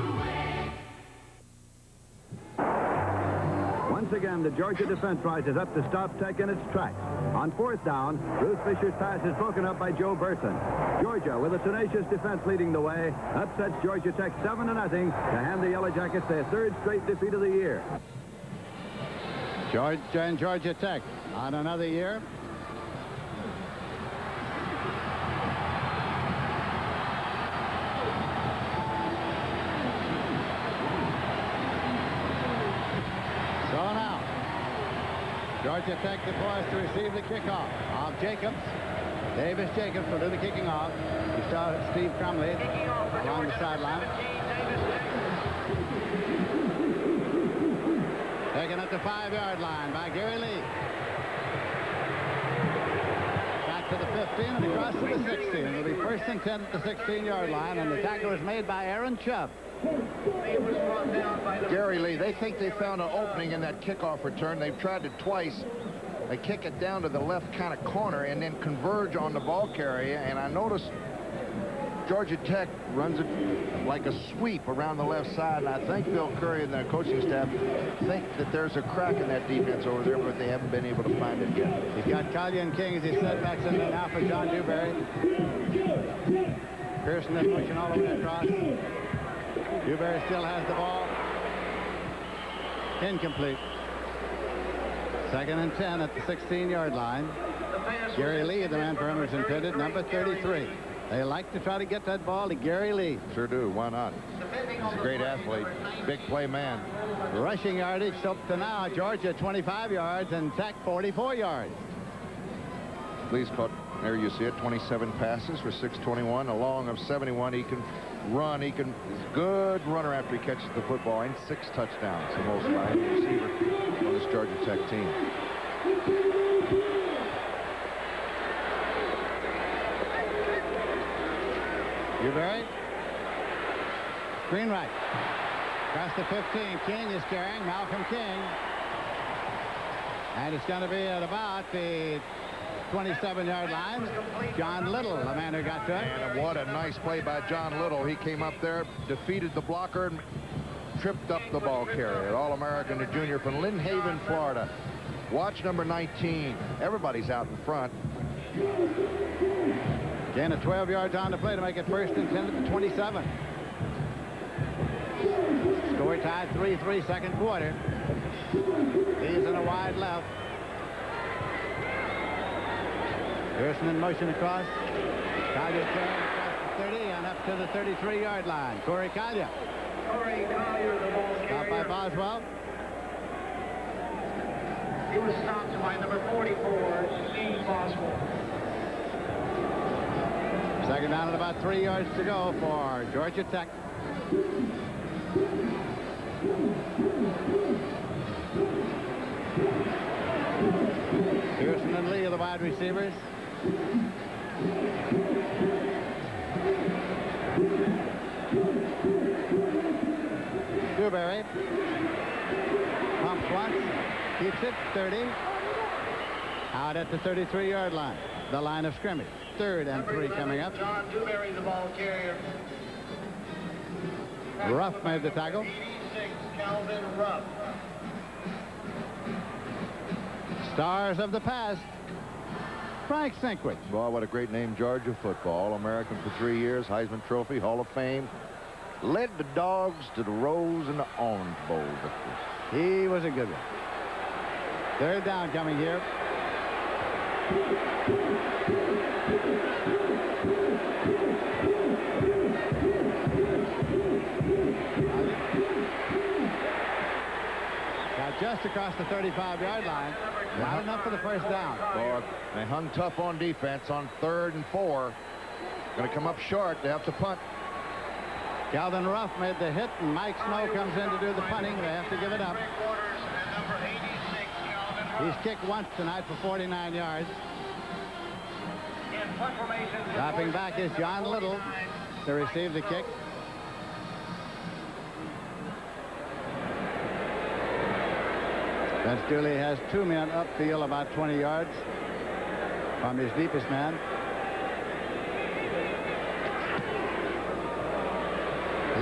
Once again, the Georgia defense rises up to stop Tech in its tracks. On fourth down, Bruce Fisher's pass is broken up by Joe Burson. Georgia, with a tenacious defense leading the way, upsets Georgia Tech 7-0 to hand the Yellow Jackets their third straight defeat of the year. Georgia and Georgia Tech on another year. So now, Georgia Tech deploys to receive the kickoff of Jacobs. Davis Jacobs will do the kicking off. You saw Steve Crumley along the sideline. Taken at the 5-yard line by Gary Lee. Back to the 15 and across to the 16. It'll be first and 10 at the 16-yard line, and the tackle is made by Aaron Chubb. Gary Lee, they think they found an opening in that kickoff return. They've tried it twice. They kick it down to the left kind of corner and then converge on the ball carrier. And I noticed Georgia Tech runs it like a sweep around the left side. And I think Bill Curry and their coaching staff think that there's a crack in that defense over there, but they haven't been able to find it yet. You've got Collier and King as he setbacks in there now for John Dewberry. Pearson is pushing all the way across. Dewberry still has the ball. Incomplete. Second and 10 at the 16-yard line. Gary Lee, the man for Emerson Pittard, number 33. They like to try to get that ball to Gary Lee. Sure do. Why not? He's a great athlete. Big play man. Rushing yardage up to now, Georgia 25 yards and Tech 44 yards. Lee's caught, there you see it, 27 passes for 621. A long of 71. He can run. He's a good runner after he catches the football, and 6 touchdowns, the most by any receiver on this Georgia Tech team. Dewberry. Screen right. Across the 15. King is carrying. Malcolm King. And it's going to be at about the 27-yard line. John Little, the man who got to it. And what a nice play by John Little. He came up there, defeated the blocker, and tripped up the ball carrier. All-American, the junior from Lynn Haven, Florida. Watch number 19. Everybody's out in front. Again, a 12 yards on the play to make it first and 10 at the 27. Score tied 3-3, second quarter. He's in a wide left. Pearson in motion across. Collier carrying across the 30 and up to the 33-yard line. Corey Collier. Stopped by Boswell. He was stopped by number 44, Steve Boswell. Second down and about 3 yards to go for Georgia Tech. Pearson and Lee are the wide receivers. Dewberry pumps once, keeps it, 30. Out at the 33-yard line, the line of scrimmage. 3rd and 3 coming up. John Dewberry, the ball carrier. Ruff made the tackle. 86, Calvin Ruff. Stars of the past, Frank Sinkwich. Boy, what a great name, Georgia football. All-American for 3 years, Heisman Trophy, Hall of Fame. Led the Dogs to the Rose and the Orange Bowl victories. He was a good one. 3rd down coming here. Got just across the 35-yard line. Not enough for the 1st down. Boy, they hung tough on defense on 3rd and 4. Going to come up short. They have to punt. Calvin Ruff made the hit, and Mike Snow comes in to do the punting. They have to give it up. He's kicked once tonight for 49 yards. Dropping back is John Little to receive the kick. Vince Dooley has 2 men upfield about 20 yards from his deepest man.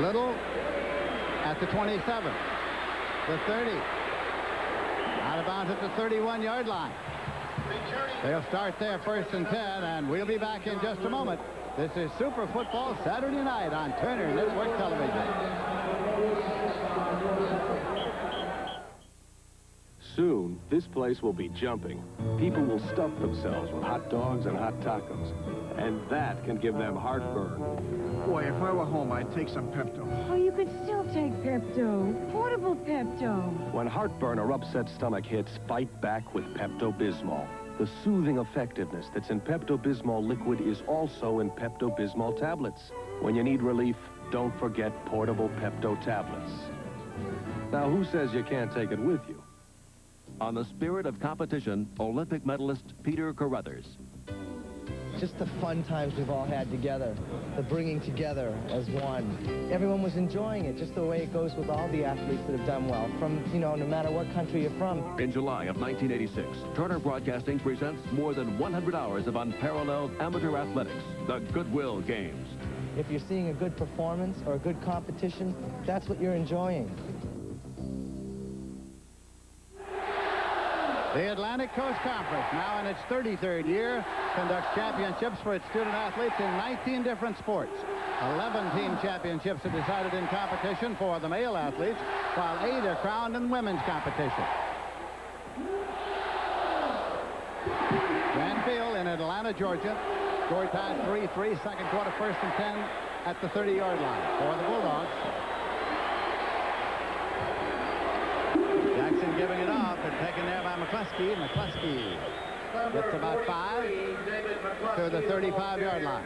Little at the 27, the 30, out of bounds at the 31-yard line. They'll start there 1st and 10, and we'll be back in just a moment. This is Super Football Saturday night on Turner Network Television. Soon, this place will be jumping. People will stuff themselves with hot dogs and hot tacos, and that can give them heartburn. Boy, if I were home, I'd take some Pepto. Oh, you could still take Pepto. Portable Pepto. When heartburn or upset stomach hits, fight back with Pepto-Bismol. The soothing effectiveness that's in Pepto-Bismol liquid is also in Pepto-Bismol tablets. When you need relief, don't forget portable Pepto tablets. Now, who says you can't take it with you? On the spirit of competition, Olympic medalist Peter Carruthers. Just the fun times we've all had together, the bringing together as one. Everyone was enjoying it, just the way it goes with all the athletes that have done well, from, you know, no matter what country you're from. In July of 1986, Turner Broadcasting presents more than 100 hours of unparalleled amateur athletics, the Goodwill Games. If you're seeing a good performance or a good competition, that's what you're enjoying. The Atlantic Coast Conference, now in its 33rd year, conducts championships for its student athletes in 19 different sports. 11 team championships are decided in competition for the male athletes, while 8 are crowned in women's competition. Grand Field in Atlanta, Georgia. Score tied 3-3, second quarter, 1st and 10 at the 30-yard line for the Bulldogs. Jackson giving it off and taken there by McCluskey. McCluskey gets about 5 to the 35-yard line.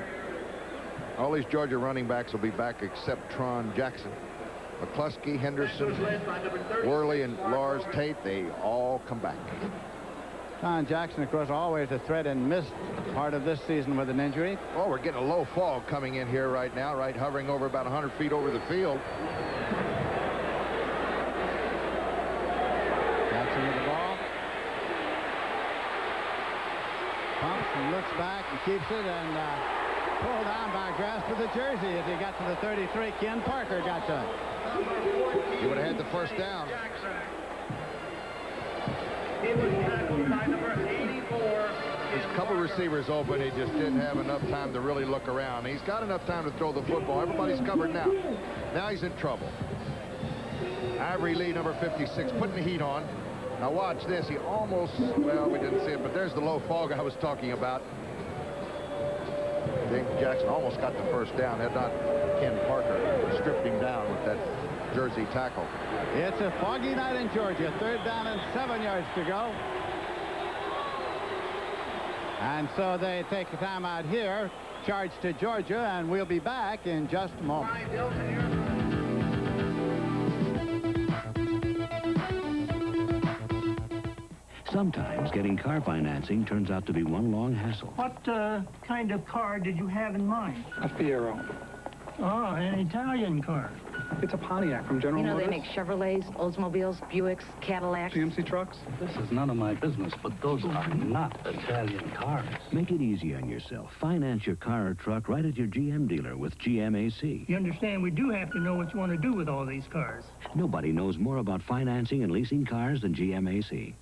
All these Georgia running backs will be back except Tron Jackson. McCluskey, Henderson, Worley, and Lars Tate, they all come back. Tron Jackson, of course, always a threat and missed part of this season with an injury. Oh, we're getting a low fog coming in here right now, right hovering over about 100 feet over the field. Jackson with the ball. Pumps and looks back and keeps it, and pulled down by a grasp of the jersey as he got to the 33. Ken Parker got to it. He would have had the first down. He was tackled by number 84. There's a couple receivers open. He just didn't have enough time to really look around. He's got enough time to throw the football. Everybody's covered now. Now he's in trouble. Ivory Lee, number 56, putting the heat on. Now watch this. He almost, well, we didn't see it, but there's the low fog I was talking about. James Jackson almost got the first down. Had not Ken Parker stripped him down with that jersey tackle. It's a foggy night in Georgia. 3rd down and 7 yards to go. And so they take the time out here, charge to Georgia, and we'll be back in just a moment. Sometimes getting car financing turns out to be one long hassle. What kind of car did you have in mind? A Fiero. Oh, an Italian car. It's a Pontiac from General Motors. They make Chevrolets, Oldsmobiles, Buicks, Cadillacs. GMC trucks. This is none of my business, but those are not Italian cars. Make it easy on yourself. Finance your car or truck right at your GM dealer with GMAC. You understand, we do have to know what you want to do with all these cars. Nobody knows more about financing and leasing cars than GMAC.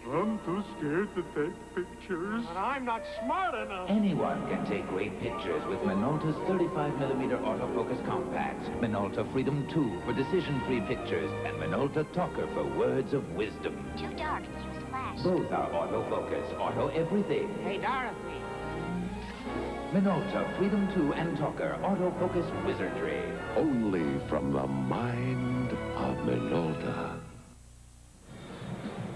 I'm too scared to take pictures. And I'm not smart enough. Anyone can take great pictures with Minolta's 35mm autofocus compacts, Minolta Freedom 2 for decision-free pictures, and Minolta Talker for words of wisdom. Too dark. Use flash. Both are autofocus, auto everything. Hey, Dorothy. Minolta Freedom 2 and Talker autofocus wizardry. Only from the mind of Minolta.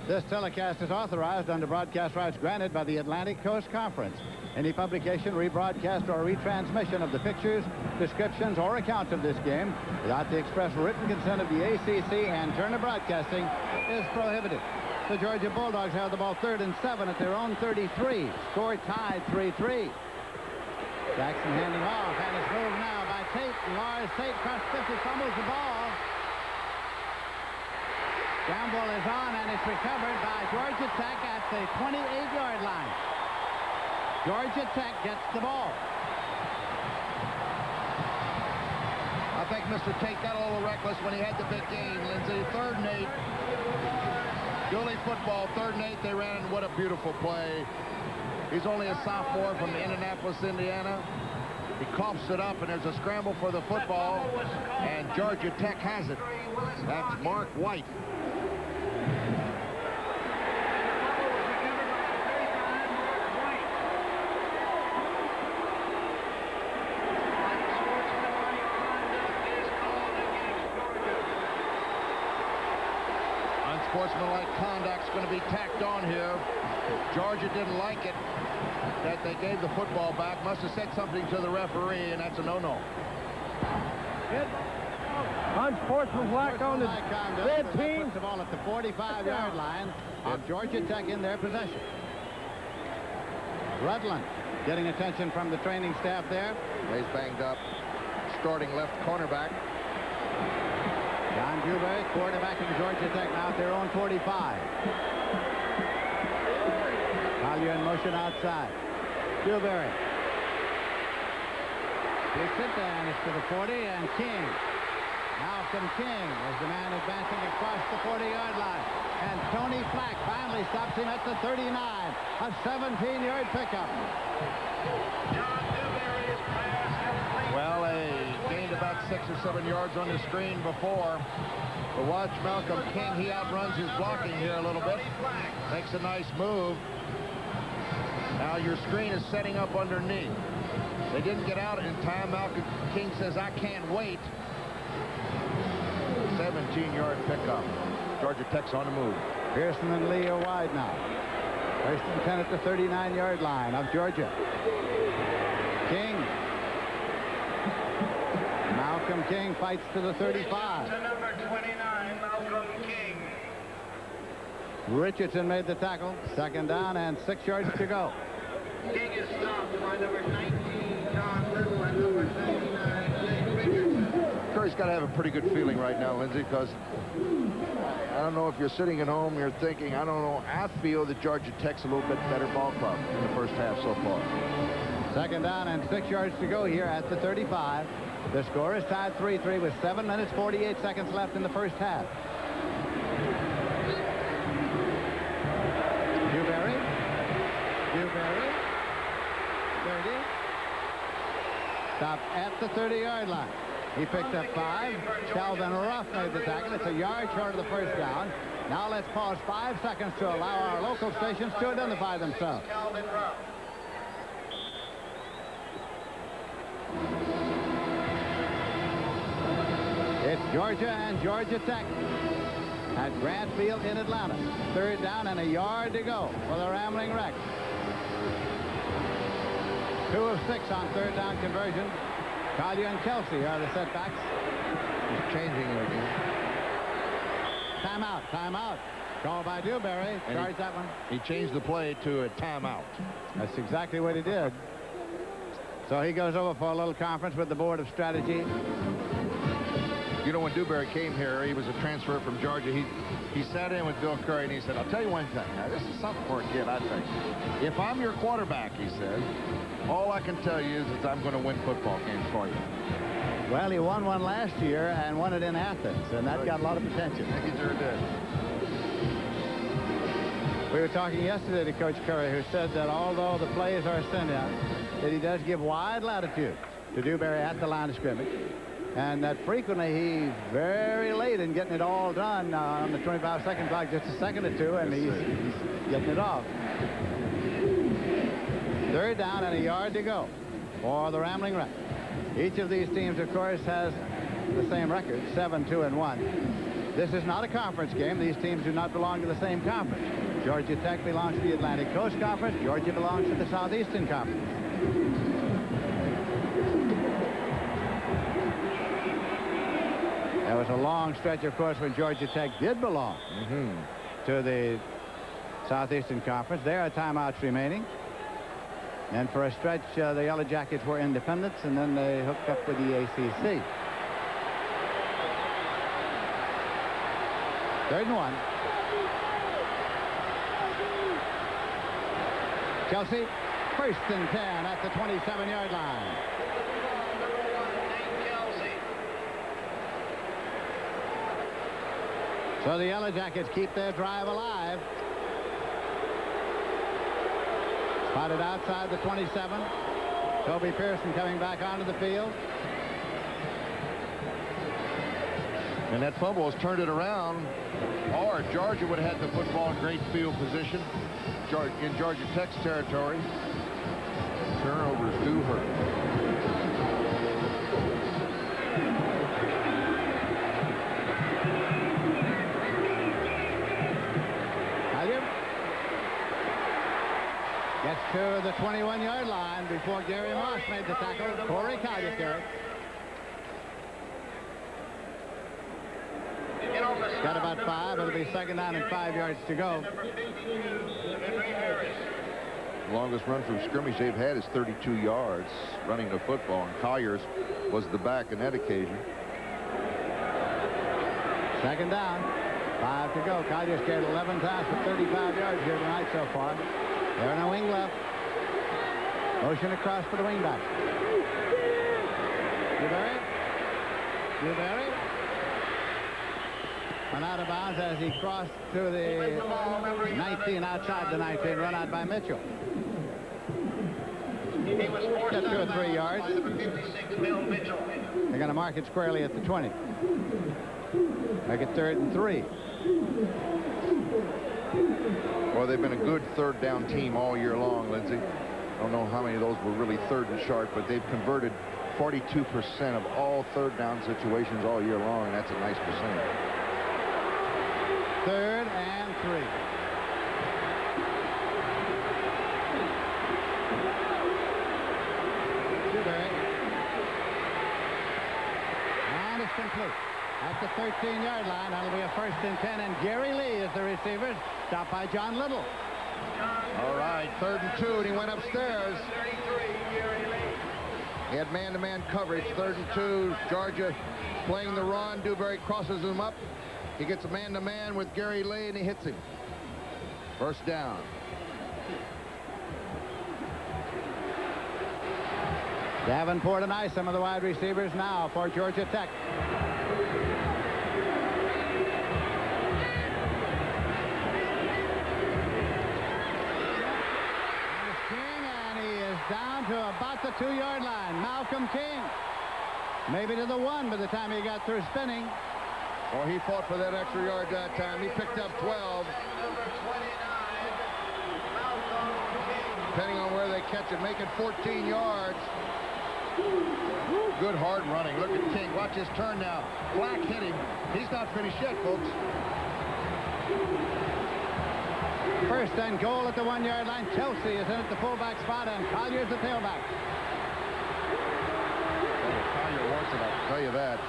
This telecast is authorized under broadcast rights granted by the Atlantic Coast Conference. Any publication, rebroadcast, or retransmission of the pictures, descriptions, or accounts of this game without the express written consent of the ACC and Turner Broadcasting is prohibited. The Georgia Bulldogs have the ball 3rd and 7 at their own 33. Score tied 3-3. Jackson handing off, and it's moved now by Tate. Lars Tate across 50, fumbles the ball. Ground ball is on, and it's recovered by Georgia Tech at the 28-yard line. Georgia Tech gets the ball. I think Mr. Tate got a little reckless when he had the big gain, Lindsey. 3rd and 8. Dooley football, 3rd and 8. They ran. What a beautiful play. He's only a sophomore from Indianapolis, Indiana. He coughs it up, and there's a scramble for the football, and Georgia Tech has it. That's Mark White. Unsportsmanlike conduct's going to be tacked on here. Georgia didn't like it that they gave the football back. Must have said something to the referee, and that's a no-no. Unsportsmanlike on the red team. Puts the ball at the 45-yard line of Georgia Tech in their possession. Rudland getting attention from the training staff there. He's banged up. Starting left cornerback. John Dewberry, quarterback of Georgia Tech, now at their own 45. Collier in motion outside. Dewberry. Takes it, and it's to the 40, and King. Malcolm King is the man advancing across the 40-yard line. And Tony Flack finally stops him at the 39. A 17-yard pickup. Well, they gained about 6 or 7 yards on the screen before. But watch Malcolm King. He outruns his blocking here a little bit. Makes a nice move. Now your screen is setting up underneath. They didn't get out in time. Malcolm King says, I can't wait. 17-yard pickup. Georgia Tech's on the move. Pearson and Lee are wide now. 1st and 10 at the 39-yard line of Georgia. King. Malcolm King fights to the 35. To number 29, Malcolm King. Richardson made the tackle. 2nd down and 6 yards to go. King is stopped by number 19, John Little, and number 79, Jake Richardson. Curry's got to have a pretty good feeling right now, Lindsey, because I don't know if you're sitting at home, you're thinking, I don't know, I feel that Georgia Tech's a little bit better ball club in the first half so far. 2nd down and 6 yards to go here at the 35. The score is tied 3-3 with 7 minutes, 48 seconds left in the first half. Dewberry. 30. Stopped at the 30-yard line. He picked up 5. Calvin Ruff made the tackle. It's a yard short of the first down. Now let's pause 5 seconds to allow our local stations to identify themselves. Calvin Ruff. It's Georgia and Georgia Tech at Grant Field in Atlanta. 3rd down and a yard to go for the Rambling Wreck. 2 of 6 on 3rd down conversion. Collier and Kelsey are the setbacks. He's changing it again. Timeout. Timeout. Called by Dewberry. Charge that one. He changed the play to a timeout. That's exactly what he did. So he goes over for a little conference with the Board of Strategy. You know, when Dewberry came here, he was a transfer from Georgia. He sat in with Bill Curry, and he said, I'll tell you one thing. Now, this is something for a kid, I think. If I'm your quarterback, he said, all I can tell you is that I'm going to win football games for you. Well, he won one last year and won it in Athens, and that got a lot of attention. He sure did. We were talking yesterday to Coach Curry, who said that although the plays are sent out, that he does give wide latitude to Dewberry at the line of scrimmage, and that frequently he's very late in getting it all done on the 25-second clock, just a second or two, and he's getting it off. Third down and a yard to go for the Rambling Wreck. Each of these teams, of course, has the same record, 7-2-1. This is not a conference game. These teams do not belong to the same conference. Georgia Tech belongs to the Atlantic Coast Conference. Georgia belongs to the Southeastern Conference. There was a long stretch, of course, when Georgia Tech did belong to the Southeastern Conference. There are timeouts remaining. And for a stretch, the Yellow Jackets were independents, and then they hooked up with the ACC. 3rd and 1. Chelsea, 1st and 10 at the 27-yard line. So the Yellow Jackets keep their drive alive. Spotted outside the 27. Toby Pearson coming back onto the field. And that fumble has turned it around, or Georgia would have had the football in great field position in Georgia Tech's territory. Turnovers do hurt. Gets to the 21-yard line before Gary Moss made the tackle. Corey Collier carried. Got about 5. It'll be 2nd down and 5 yards to go. The longest run from scrimmage they've had is 32 yards running the football, and Colliers was the back in that occasion. 2nd down, 5 to go. Colliers carried 11 times for 35 yards here tonight so far. They're in a wing left. Motion across for the wingback. Dewberry. Went out of bounds as he crossed to the 19, outside the 19, run out by Mitchell. Got 2 or 3 yards. They're going to mark it squarely at the 20. Make it 3rd and 3. Well, they've been a good 3rd down team all year long, Lindsey. I don't know how many of those were really 3rd and short, but they've converted 42% of all 3rd down situations all year long, and that's a nice percentage. 3rd and 3. Dewberry. And it's complete. At the 13-yard line, that'll be a 1st and 10, and Gary Lee is the receiver, stopped by John Little. All right, 3rd and 2, and he went upstairs. He had man-to-man coverage, 3rd and 2. Georgia playing the run. Dewberry crosses him up. He gets a man-to-man with Gary Lee, and he hits him. 1st down. Davenport and Ice, some of the wide receivers now for Georgia Tech. Down to about the 2-yard line. Malcolm King. Maybe to the 1 by the time he got through spinning. Well, he fought for that extra yard that time. He picked up 12. Depending on where they catch it, make it 14 yards. Good hard running. Look at King. Watch his turn now. Black hit him. He's not finished yet, folks. 1st and goal at the 1-yard line. Chelsea is in at the fullback spot, and Collier's the tailback. Collier wants it, I'll tell you that.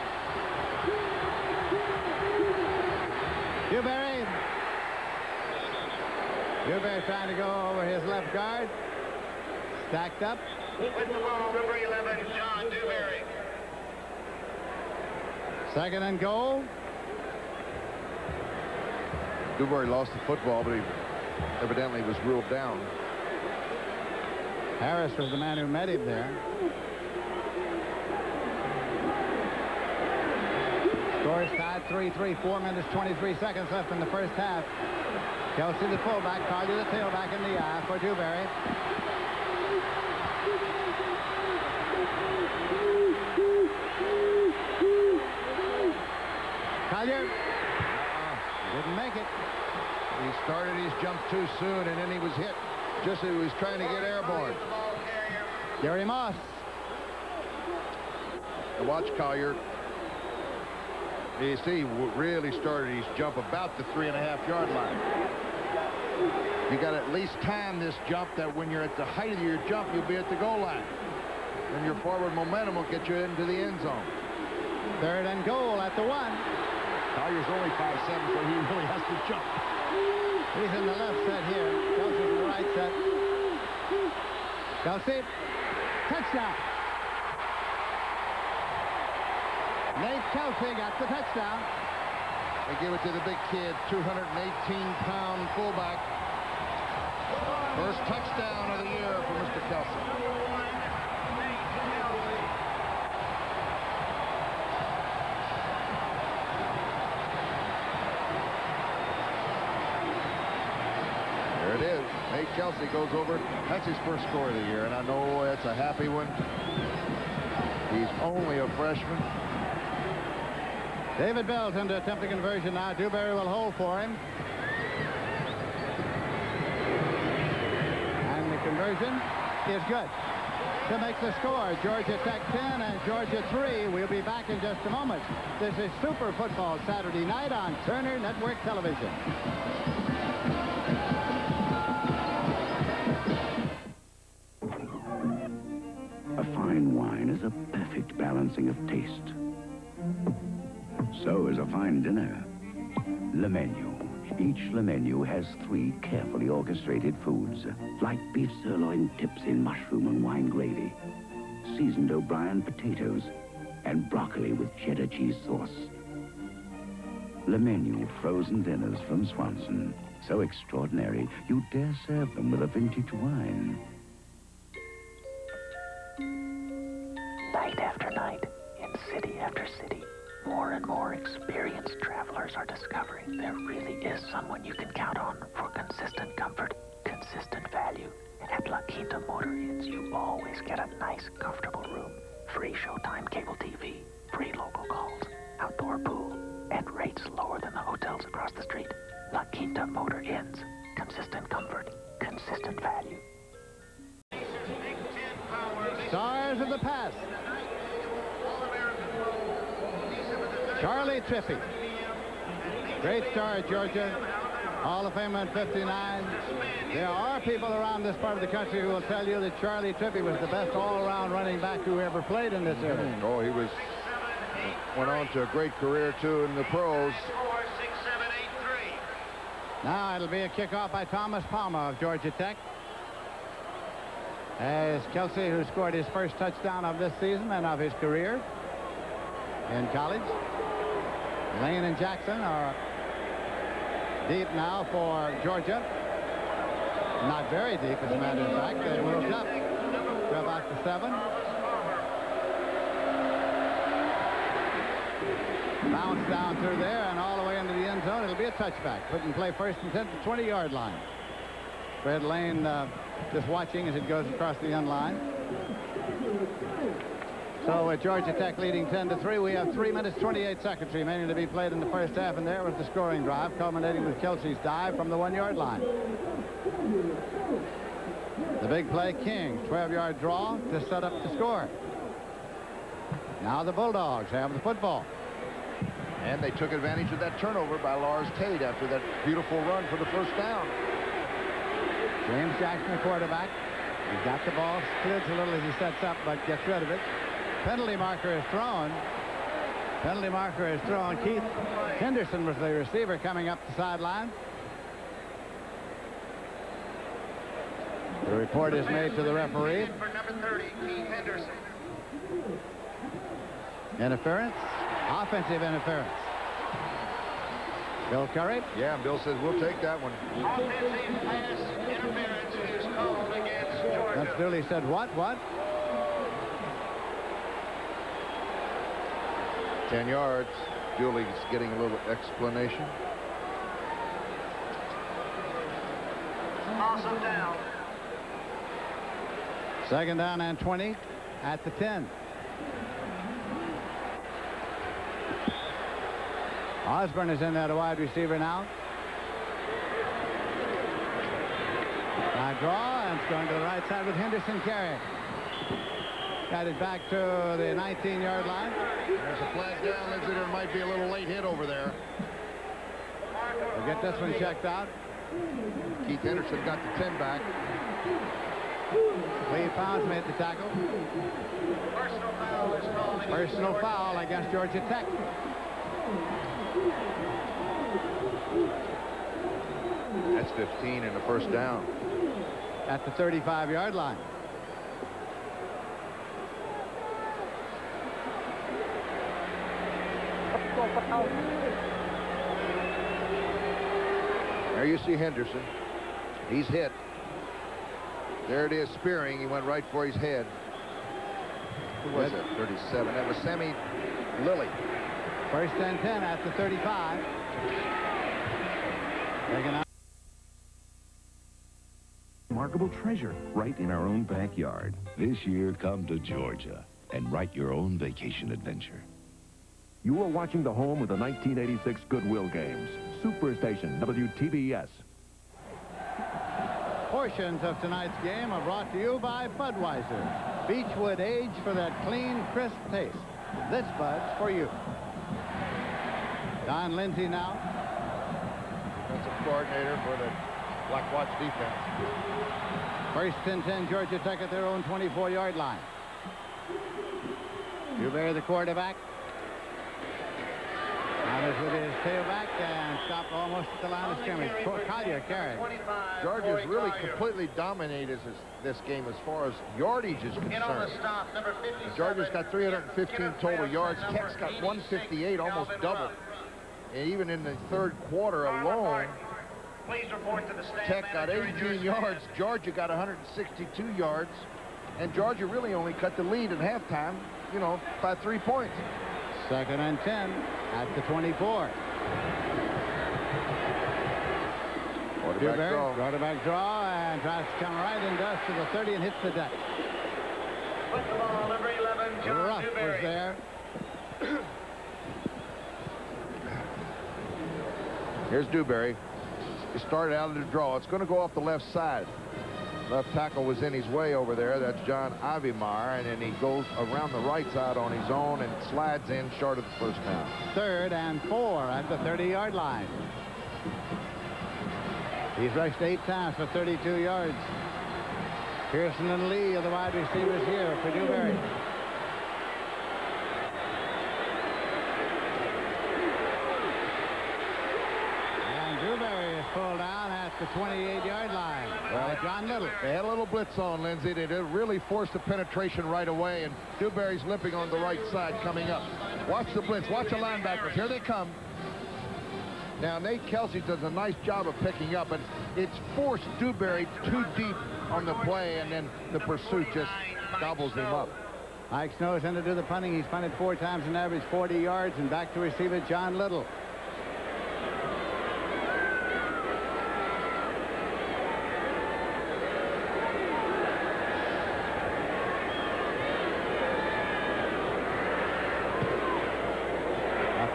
Dewberry trying to go over his left guard. Stacked up. With the ball, number 11, John Dewberry. Second and goal. Dewberry lost the football, but he evidently was ruled down. Harris was the man who met him there. Scores tied 3-3. 4 minutes, 23 seconds left in the first half. Kelsey, the fullback, Collier, the tailback in the eye for Dewberry. Collier didn't make it. He started his jump too soon, and then he was hit just as he was trying to get airborne. Gary Moss. Watch Collier. You see, he really started his jump about the 3.5-yard line. You got to at least time this jump that when you're at the height of your jump, you'll be at the goal line. And your forward momentum will get you into the end zone. Third and goal at the 1. Collier's only 5'7", so he really has to jump. He's in the left set here. Kelsey's in the right set. Kelsey. Touchdown. Nate Kelsey got the touchdown. They give it to the big kid, 218-pound fullback. First touchdown of the year for Mr. Kelsey. There it is. Nate Kelsey goes over. That's his first score of the year, and I know that's a happy one. He's only a freshman. David Belton to attempt a conversion now. Dewberry will hold for him. And the conversion is good to make the score. Georgia Tech 10 and Georgia 3. We'll be back in just a moment. This is Super Football Saturday night on Turner Network Television. A fine wine is a perfect balancing of taste. So is a fine dinner. Le Menu. Each Le Menu has 3 carefully orchestrated foods, like beef sirloin tips in mushroom and wine gravy, seasoned O'Brien potatoes, and broccoli with cheddar cheese sauce. Le Menu frozen dinners from Swanson. So extraordinary, you dare serve them with a vintage wine. Night after night, in city after city, more and more experienced travelers are discovering there really is someone you can count on for consistent comfort, consistent value. And at La Quinta Motor Inns, you always get a nice, comfortable room, free Showtime cable TV, free local calls, outdoor pool, and rates lower than the hotels across the street. La Quinta Motor Inns. Consistent comfort, consistent value. Stars of the past. Charlie Trippi. Great star at Georgia. Hall of Famer in '59. There are people around this part of the country who will tell you that Charlie Trippi was the best all-around running back who ever played in this area. Oh, he went on to a great career, too, in the pros. Now it'll be a kickoff by Thomas Palmer of Georgia Tech. As Kelsey, who scored his first touchdown of this season and of his career in college. Lane and Jackson are deep now for Georgia. Not very deep, as a matter of fact. They moved up to about the 7. Bounce down through there and all the way into the end zone. It'll be a touchback. Put in play first and 10 to the 20-yard line. Fred Lane just watching as it goes across the end line. So with Georgia Tech leading 10-3, we have 3 minutes, 28 seconds remaining to be played in the first half, and there was the scoring drive, culminating with Kelsey's dive from the 1-yard line. The big play, King, 12-yard draw to set up the score. Now the Bulldogs have the football. And they took advantage of that turnover by Lars Tate after that beautiful run for the first down. James Jackson, the quarterback. He's got the ball, skids a little as he sets up, but gets rid of it. Penalty marker is thrown. Penalty marker is thrown. Keith Henderson was the receiver coming up the sideline. The report is made to the referee. For number 30, Keith Henderson. Interference. Offensive interference. Bill Curry. Yeah, Bill says we'll take that one. Offensive pass interference is called against Georgia. That's Dooley said what? 10 yards. Dooley's getting a little explanation. Also down. Second down and 20 at the 10. Osborne is in there, the wide receiver now. Now draw, and it's going to the right side with Henderson carrying. Got it back to the 19-yard line. There's a flag down. Lindsay, there might be a little late hit over there. We'll get this one checked out. Keith Henderson got the 10 back. Lee Pounds made the tackle. Personal foul is called against Personal foul against Georgia Tech. That's 15 and a first down. At the 35-yard line. There you see Henderson. He's hit. There it is, spearing. He went right for his head. Who was it? 37. That was Sammy Lilly. First and 10 at the 35. Taking out. Remarkable treasure right in our own backyard. This year, come to Georgia and write your own vacation adventure. You are watching the home of the 1986 Goodwill Games. Superstation WTBS. Portions of tonight's game are brought to you by Budweiser. Beechwood Age for that clean, crisp taste. This Bud's for you. Don Lindsay now. Defensive coordinator for the Black Watch defense. First and 10, Georgia Tech at their own 24-yard line. Dewberry, the quarterback. Myers with his tailback and stopped almost at the line of scrimmage. Collier carrying. Georgia's really completely dominated this game as far as yardage is concerned. Georgia's got 315 total yards. Tech's got 158, almost double. And even in the third quarter alone, Tech got 18 yards. Georgia got 162 yards. And Georgia really only cut the lead at halftime, you know, by 3 points. Second and 10 at the 24. Quarterback draw and tries to come right and does to the 30 and hits the deck. Football number 11, John Ruff Dewberry. was there. Here's Dewberry. He started out of the draw. It's going to go off the left side. Left tackle was in his way over there. That's John Avimar, and then he goes around the right side on his own and slides in short of the first down. Third and 4 at the 30-yard line. He's rushed 8 times for 32 yards. Pearson and Lee are the wide receivers here for Dewberry. And Dewberry is pulled down at the 28-yard line. Well, John Little. They had a little blitz on, Lindsay. They did really force the penetration right away, and Dewberry's limping on the right side coming up. Watch the blitz. Watch the linebackers. Here they come. Now, Nate Kelsey does a nice job of picking up, and it's forced Dewberry too deep on the play, and then the pursuit just gobbles him up. Mike Snow is in to do the punting. He's punted 4 times and averaged 40 yards, and back to receiver John Little.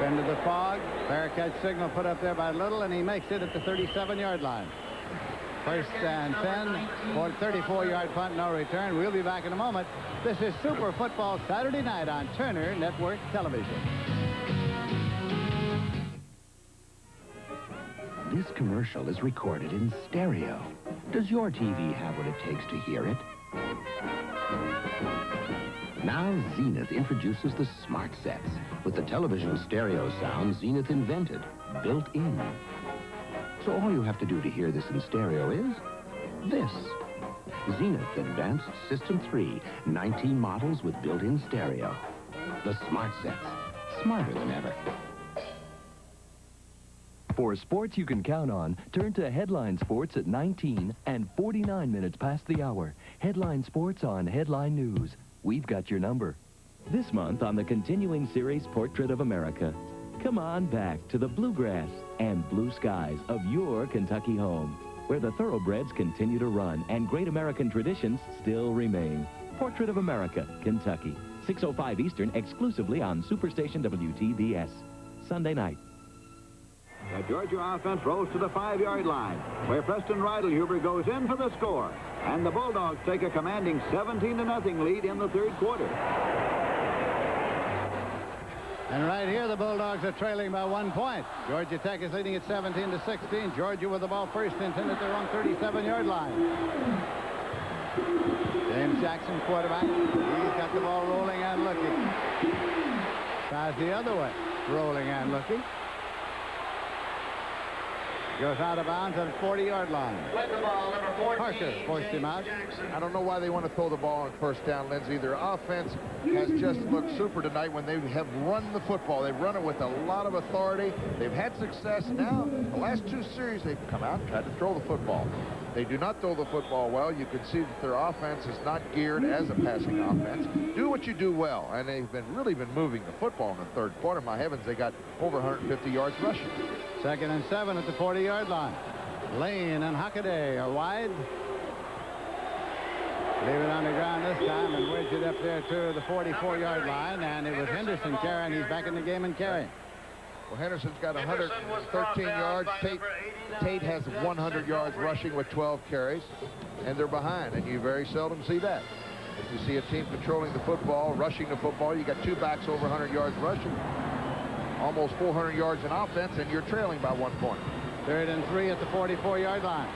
Into the fog. Fair catch signal put up there by Little, and he makes it at the 37-yard line. First and 10 for 34-yard punt, no return. We'll be back in a moment. This is Super Football Saturday night on Turner Network Television. This commercial is recorded in stereo. Does your TV have what it takes to hear it? Now Zenith introduces the Smart Sets with the television stereo sound Zenith invented, built in. So all you have to do to hear this in stereo is this. Zenith Advanced System 3, 19 models with built-in stereo. The Smart Sets, smarter than ever. For sports you can count on, turn to Headline Sports at 19 and 49 minutes past the hour. Headline Sports on Headline News. We've got your number. This month on the continuing series Portrait of America, come on back to the bluegrass and blue skies of your Kentucky home, where the thoroughbreds continue to run and great American traditions still remain. Portrait of America, Kentucky. 6:05 Eastern, exclusively on Superstation WTBS. Sunday night. The Georgia offense rolls to the 5-yard line, where Preston Reidelhuber goes in for the score. And the Bulldogs take a commanding 17-0 lead in the third quarter. And right here, the Bulldogs are trailing by 1 point. Georgia Tech is leading at 17-16. Georgia with the ball first and 10 at their own 37-yard line. James Jackson, quarterback. He's got the ball rolling and looking. Tries the other way, rolling and looking. Goes out of bounds at the 40-yard line. Parker forced him out. I don't know why they want to throw the ball on first down, Lindsey. Their offense has just looked super tonight when they have run the football. They've run it with a lot of authority. They've had success. Now, the last 2 series, they've come out and tried to throw the football. They do not throw the football well. You can see that their offense is not geared as a passing offense. Do what you do well, and they've really been moving the football in the third quarter. My heavens, they got over 150 yards rushing. 2nd and 7 at the 40-yard line. Lane and Hockaday are wide. Leave it on the ground this time and wedge it up there to the 44-yard line. And it was Henderson carrying. He's back in the game and carrying. Well, Henderson's got 113 yards. Tate has 100 yards rushing with 12 carries. And they're behind, and you very seldom see that. If you see a team controlling the football, rushing the football, you got 2 backs over 100 yards rushing. Almost 400 yards in offense, and you're trailing by 1 point. 3rd and 3 at the 44-yard line.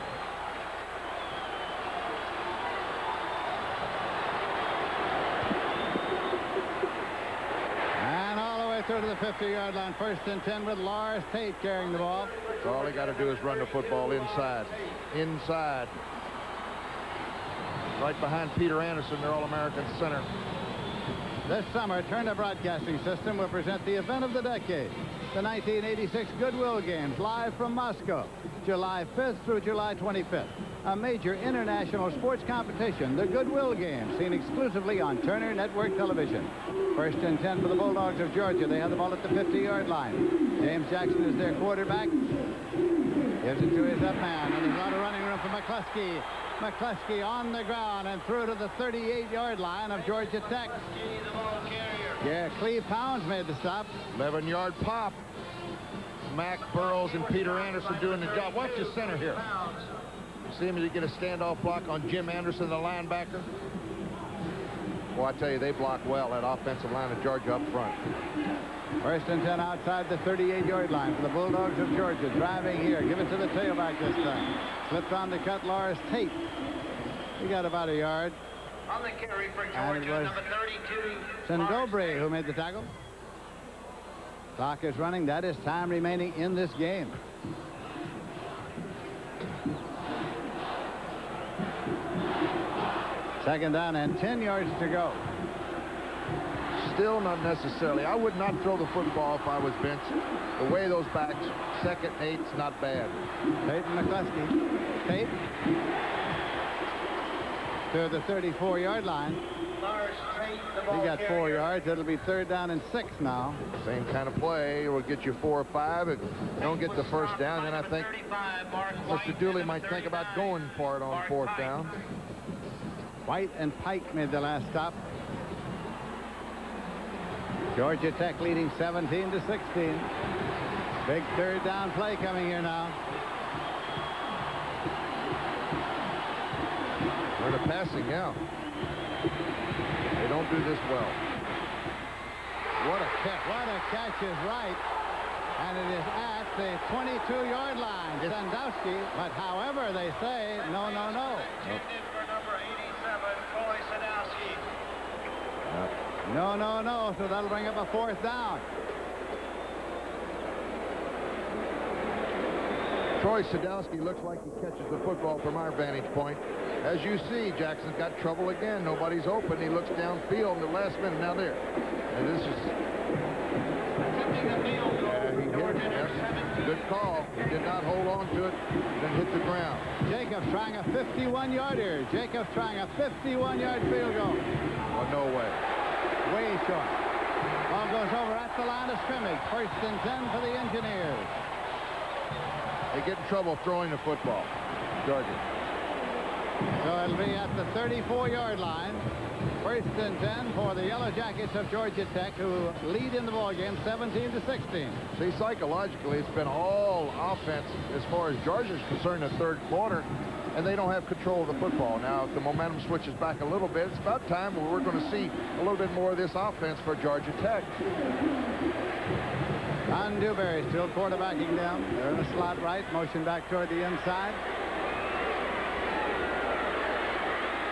And all the way through to the 50-yard line. 1st and 10 with Lars Tate carrying the ball. So all they got to do is run the football inside. Inside. Right behind Peter Anderson, their All-American center. This summer, Turner Broadcasting System will present the event of the decade, the 1986 Goodwill Games, live from Moscow, July 5th through July 25th. A major international sports competition, the Goodwill Games, seen exclusively on Turner Network Television. 1st and 10 for the Bulldogs of Georgia. They have the ball at the 50-yard line. James Jackson is their quarterback. Gives it to his up man, and there's a lot of running room for McCluskey. McCluskey on the ground and through to the 38-yard line of Georgia Tech. Yeah, Cleve Pounds made the stop. 11-yard pop. Mac Burrows and Peter Anderson doing the job. Watch the center here. You see him as he get a standoff block on Jim Anderson, the linebacker. Well, I tell you, they block well, that offensive line of Georgia up front. 1st and 10 outside the 38-yard line for the Bulldogs of Georgia. Driving here. Give it to the tailback this time. Slips on the cut, Lars Tate. He got about a yard. On the carry for Georgia, number 32. Sendobri who made the tackle. Clock is running. That is time remaining in this game. Second down and 10 yards to go. Still not necessarily. I would not throw the football if I was Vince. The way those backs, 2nd, 8's not bad. Tate and McCluskey. Tate to the 34-yard line. He got 4 yards. It'll be 3rd down and 6 now. Same kind of play. Will get you 4 or 5. If you don't get the first down, then I think Mr. Dooley might think about going for it on 4th down. White and Pike made the last stop. Georgia Tech leading 17-16. Big 3rd down play coming here now. They're the passing, yeah. They don't do this well. What a catch. What a catch is right. And it is at the 22-yard line. Sandowski, but however they say, no, no, no. Nope. For number 87, Troy Sadowski. No, no, no. So that'll bring up a 4th down. Troy Sadowski looks like he catches the football from our vantage point. As you see, Jackson's got trouble again. Nobody's open. He looks downfield in the last minute. Now there. And this is... he hit it. That's a good call. He did not hold on to it, then hit the ground. Jacobs trying a 51-yarder. Jacobs trying a 51-yard field goal. Oh, no way. Way short. Ball goes over at the line of scrimmage. 1st and 10 for the Engineers. They get in trouble throwing the football. Georgia. So it'll be at the 34-yard line. 1st and 10 for the Yellow Jackets of Georgia Tech, who lead in the ballgame 17-16. See, psychologically, it's been all offense as far as Georgia's concerned in the 3rd quarter, and they don't have control of the football. Now, if the momentum switches back a little bit, it's about time where we're going to see a little bit more of this offense for Georgia Tech. Don Dewberry still quarterbacking down. They're in the slot right, motion back toward the inside.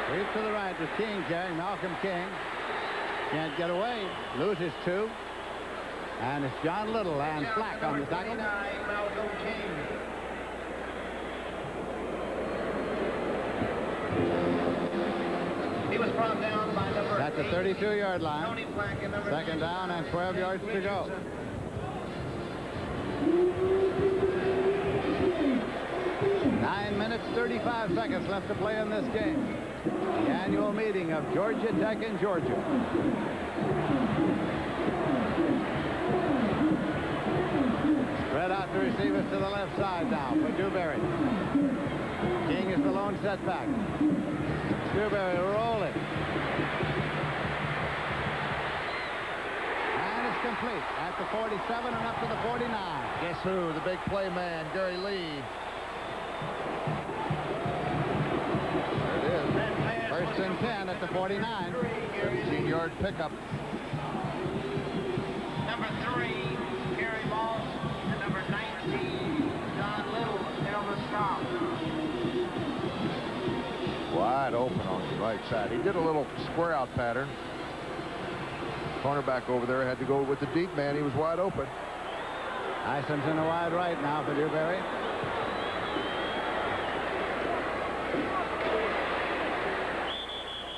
Sweep to the right with King carrying. Malcolm King can't get away. Loses 2. And it's John Little and Flack on the tackle. Malcolm King. He was brought down by number at the 32-yard line. Tony Flack and number 2nd down and 12 yards to go. Nine minutes, 35 seconds left to play in this game. The annual meeting of Georgia Tech and Georgia. Spread out the receivers to the left side now for Dewberry. King is the lone setback. Dewberry rolling. And it's complete at the 47 and up to the 49. Guess who? The big play man, Gary Lee. There it is. 1st and 10 at the 49. 17-yard pickup. Number 3, Gary Moss, and number 19, John Little, held the stop. Wide open on the right side. He did a little square out pattern. Cornerback over there had to go with the deep man. He was wide open. Ison's in the wide right now for Dewberry.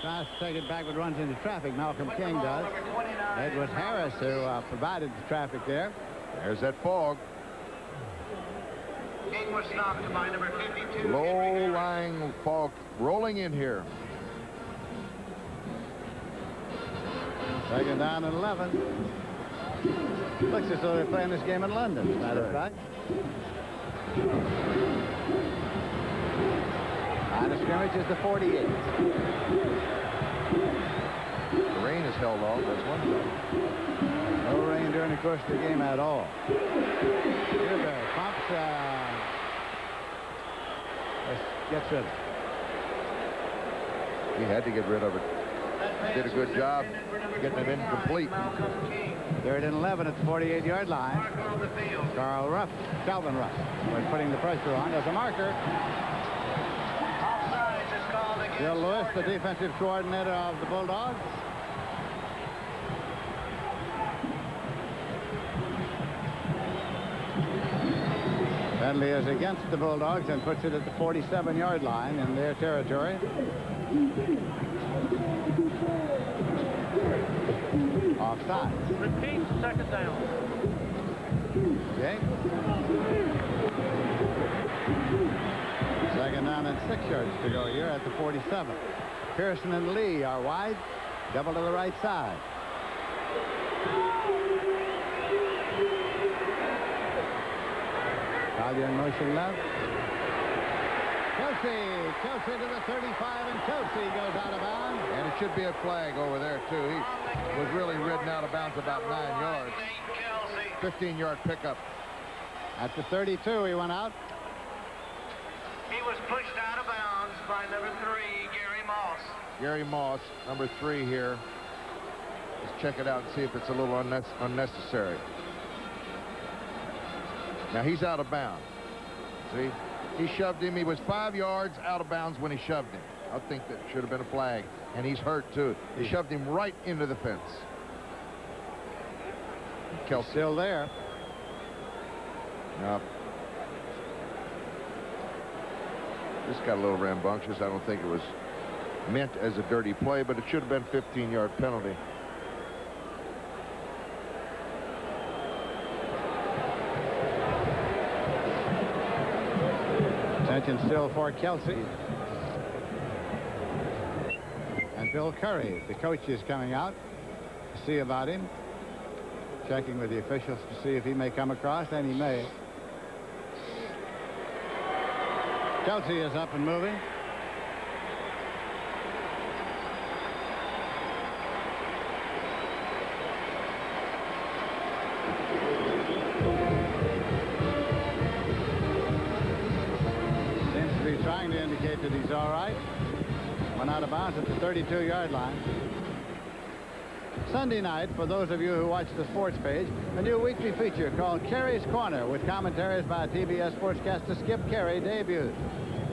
Tries to take it back, but runs into traffic. Malcolm King does. It was Harris who provided the traffic there. There's that fog. King was stopped by number 52. Low-lying fog rolling in here. 2nd down and 11. Looks as though they're playing this game in London, as a matter of fact. Line of scrimmage is the 48. The rain is held off. That's one thing. No rain during the course of the game at all. Dewberry pumps. Gets rid of it. He had to get rid of it. Did a good job getting it incomplete. 3rd and 11 at the 48-yard line. Calvin Ruff was putting the pressure on as a marker. Bill Lewis, the defensive coordinator of the Bulldogs. Penalty is against the Bulldogs and puts it at the 47-yard line in their territory. Offside. Repeat, 2nd down. Okay. 2nd down and 6 yards to go here at the 47. Pearson and Lee are wide. Double to the right side. Collier in motion left. Kelsey to the 35, and Kelsey goes out of bounds. And it should be a flag over there, too. He was really ridden out of bounds about 9 yards. 15-yard pickup. At the 32, he went out. He was pushed out of bounds by number 3, Gary Moss. Gary Moss, number 3 here. Let's check it out and see if it's a little unnecessary. Now he's out of bounds. See? He shoved him. He was 5 yards out of bounds when he shoved him. I think that should have been a flag. And he's hurt, too. He shoved him right into the fence. Kelsey. Still there. Yep. This got a little rambunctious. I don't think it was meant as a dirty play, but it should have been 15-yard penalty. Attention still for Kelsey. And Bill Curry, the coach, is coming out to see about him. Checking with the officials to see if he may come across, and he may. Kelsey is up and moving. Seems to be trying to indicate that he's all right. Went out of bounds at the 32-yard line. Sunday night, for those of you who watch the sports page, a new weekly feature called Kerry's Corner with commentaries by TBS sportscaster Skip Kerry debuts.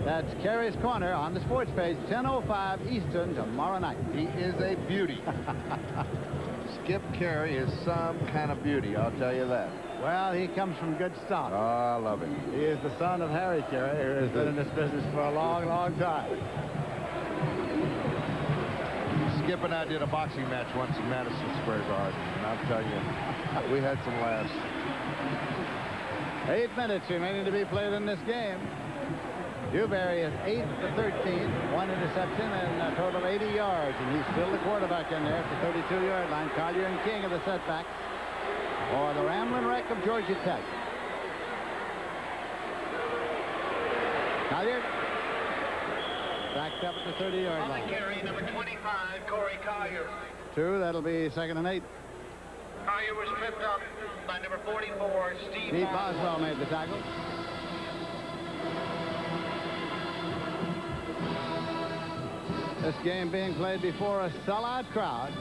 That's Kerry's Corner on the sports page, 10:05 Eastern tomorrow night. He is a beauty. Skip Kerry is some kind of beauty, I'll tell you that. Well, he comes from good stock. Oh, I love him. He is the son of Harry Kerry, who has been in this business for a long, long time. Skip and I did a boxing match once in Madison Square Garden, and I'll tell you, we had some laughs. 8 minutes remaining to be played in this game. Dewberry is 8 for 13, 1 interception, and a total of 80 yards, and he's still the quarterback in there at the 32-yard line. Collier and King are the setbacks for the Ramblin' Wreck of Georgia Tech. Collier backed up at the 30-yard line. On the carry, number 25, Corey Collier. 2, that'll be 2nd and 8. Collier was tripped up by number 44, Steve Boswell made the tackle. This game being played before a sellout crowd.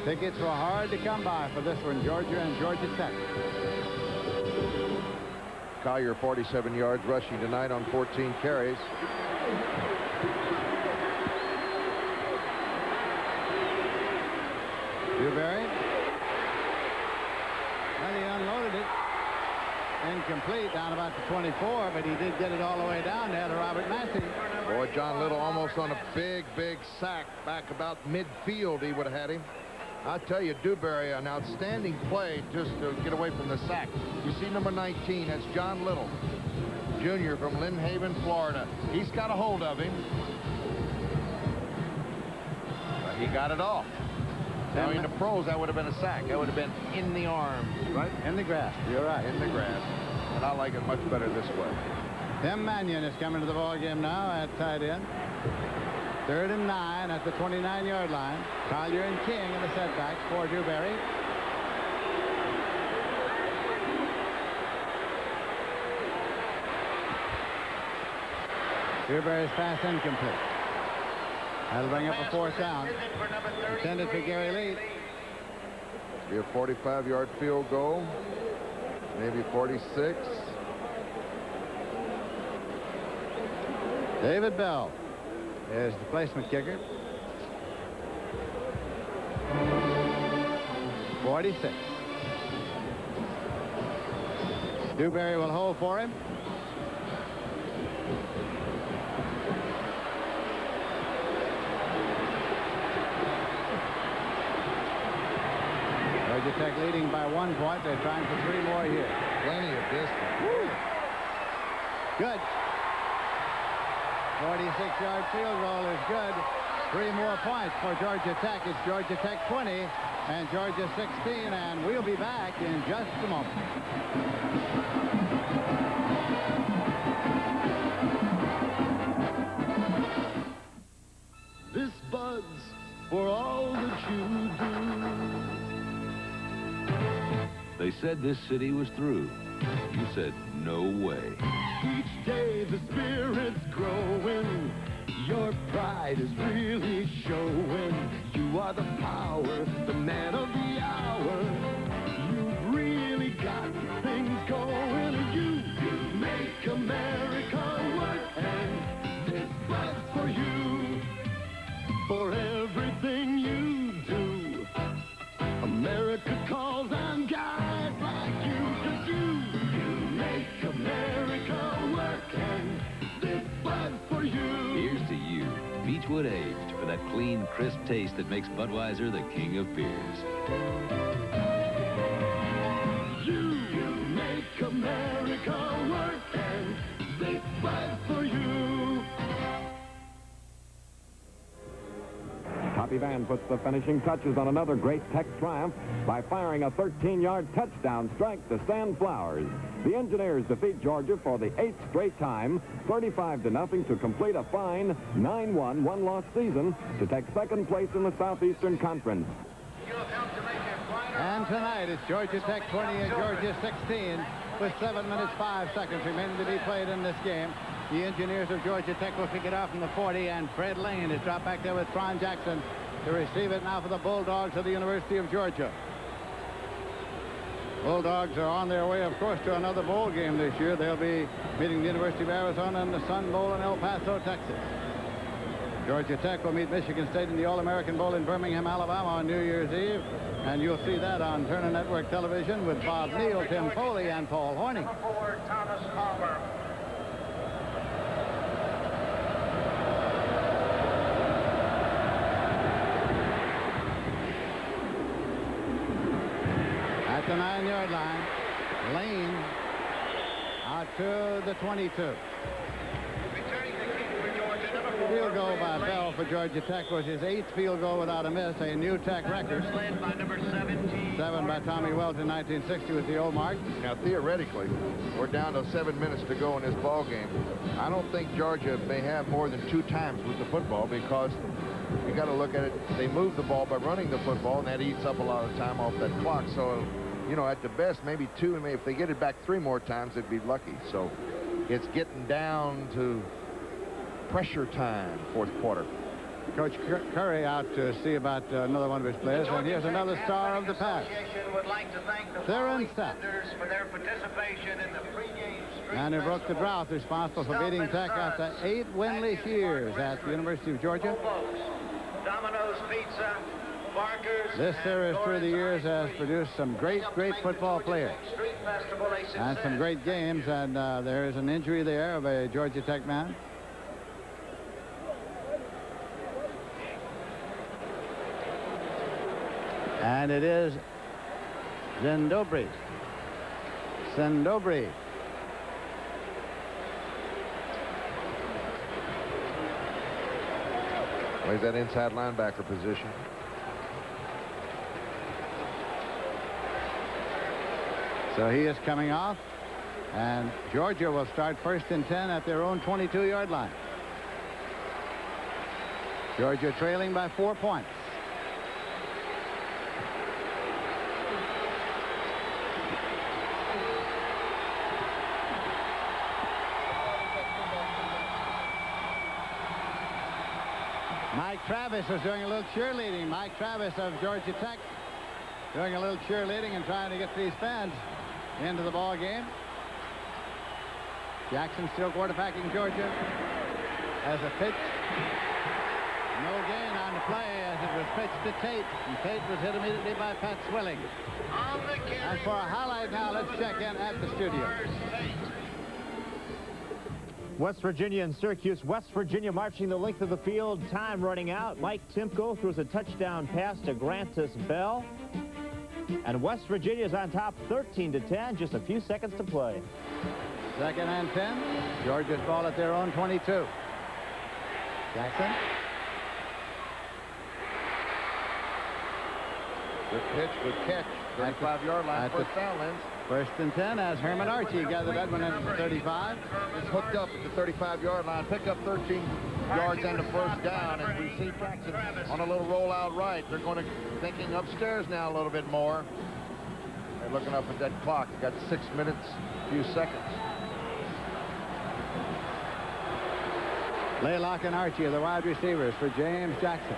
Tickets were hard to come by for this one, Georgia and Georgia Tech. Collier 47 yards rushing tonight on 14 carries. Dewberry. Well, he unloaded it. Incomplete down about the 24, but he did get it all the way down there to Robert Massey. Boy, John Little almost on a big, big sack back about midfield. He would have had him. I'll tell you, Dewberry, an outstanding play just to get away from the sack. You see number 19, that's John Little, Jr. from Lynn Haven, Florida. He's got a hold of him. But he got it off. Now in the pros, that would have been a sack. That would have been in the arms. Right, in the grass. You're right. In the grass. And I like it much better this way. Tim Mannion is coming to the ball game now at tight end. 3rd and 9 at the 29-yard line. Collier and King in the setbacks for Dewberry. Dewberry's pass incomplete. That'll bring up a 4th down. Intended for Gary Lee. Be a 45-yard field goal. Maybe 46. David Bell is the placement kicker. 46. Dewberry will hold for him. Georgia Tech leading by 1 point. They're trying for 3 more here. Plenty of distance. Woo. Good. 46-yard field goal is good. 3 more points for Georgia Tech. It's Georgia Tech 20 and Georgia 16, and we'll be back in just a moment. This Bud's for all that you do. They said this city was through. You said, no way. Each day the spirit's growing. Your pride is really showing. You are the power, the man of the hour. You've really got things going. You make America work, and this Bud's for you. For everything you do, America calls on guys like you, 'cause you make America work, and this Bud's clean, crisp taste that makes Budweiser the king of beers. You make America work and they fight for you. Toppy Van puts the finishing touches on another great Tech triumph by firing a 13-yard touchdown strike to Stan Flowers. The Engineers defeat Georgia for the 8th straight time, 35-0, to complete a fine 9-1 one-loss season to take second place in the Southeastern Conference. And tonight it's Georgia Tech 20 and Georgia 16 with 7 minutes 5 seconds remaining to be played in this game. The Engineers of Georgia Tech will kick it off from the 40, and Fred Lane is dropped back there with Tron Jackson to receive it now for the Bulldogs of the University of Georgia. Bulldogs are on their way, of course, to another bowl game this year. They'll be meeting the University of Arizona in the Sun Bowl in El Paso, Texas. Georgia Tech will meet Michigan State in the All-American Bowl in Birmingham, Alabama on New Year's Eve. And you'll see that on Turner Network Television with Bob Neal, Tim Foley, and Paul Hornung. Thomas Palmer. At the 9-yard line, Lane out to the 22. Field goal by Bell for Georgia Tech was his 8th field goal without a miss, a new Tech record. Led by number 17. 7 by Tommy Welch in 1960 was the old mark. Now, theoretically, we're down to 7 minutes to go in this ball game. I don't think Georgia may have more than 2 times with the football, because you got to look at it. They move the ball by running the football, and that eats up a lot of time off that clock. So, you know, at the best, maybe 2, and maybe if they get it back 3 more times, they'd be lucky. So it's getting down to pressure time, fourth quarter. Coach Curry out to see about another one of his players, and here's another star of the pass. Would like to thank the Theron Sapp for their participation in the pregame street. And he broke the drought, responsible for beating Tech after 8 winless years at the University of Georgia. Domino's Pizza, Barker's. This series through the years has produced some great football players and some great games, and there is an injury there of a Georgia Tech man. And it is Zendobri. Plays that inside linebacker position. So he is coming off, and Georgia will start 1st and 10 at their own 22-yard line. Georgia trailing by 4 points. Mike Travis was doing a little cheerleading. Mike Travis of Georgia Tech doing a little cheerleading and trying to get these fans into the ball game. Jackson still quarterbacking Georgia as a pitch. No gain on the play as it was pitched to Tate, and Tate was hit immediately by Pat Swilling. And for a highlight now, let's check in at the studio. West Virginia and Syracuse. West Virginia marching the length of the field. Time running out. Mike Timko throws a touchdown pass to Grantis Bell. And West Virginia is on top 13-10. Just a few seconds to play. 2nd and 10. Georgia's ball at their own 22. Jackson. Good pitch, good catch. 35-yard line, first down, Lens. 1st and 10 as Herman Archie gathered that one at the 35. It's hooked up at the 35-yard line. Pick up 13 yards and the first down. And we see Jackson on a little roll out right. They're going to thinking upstairs now a little bit more. They're looking up at that clock. They got 6 minutes, a few seconds. Laylock and Archie are the wide receivers for James Jackson.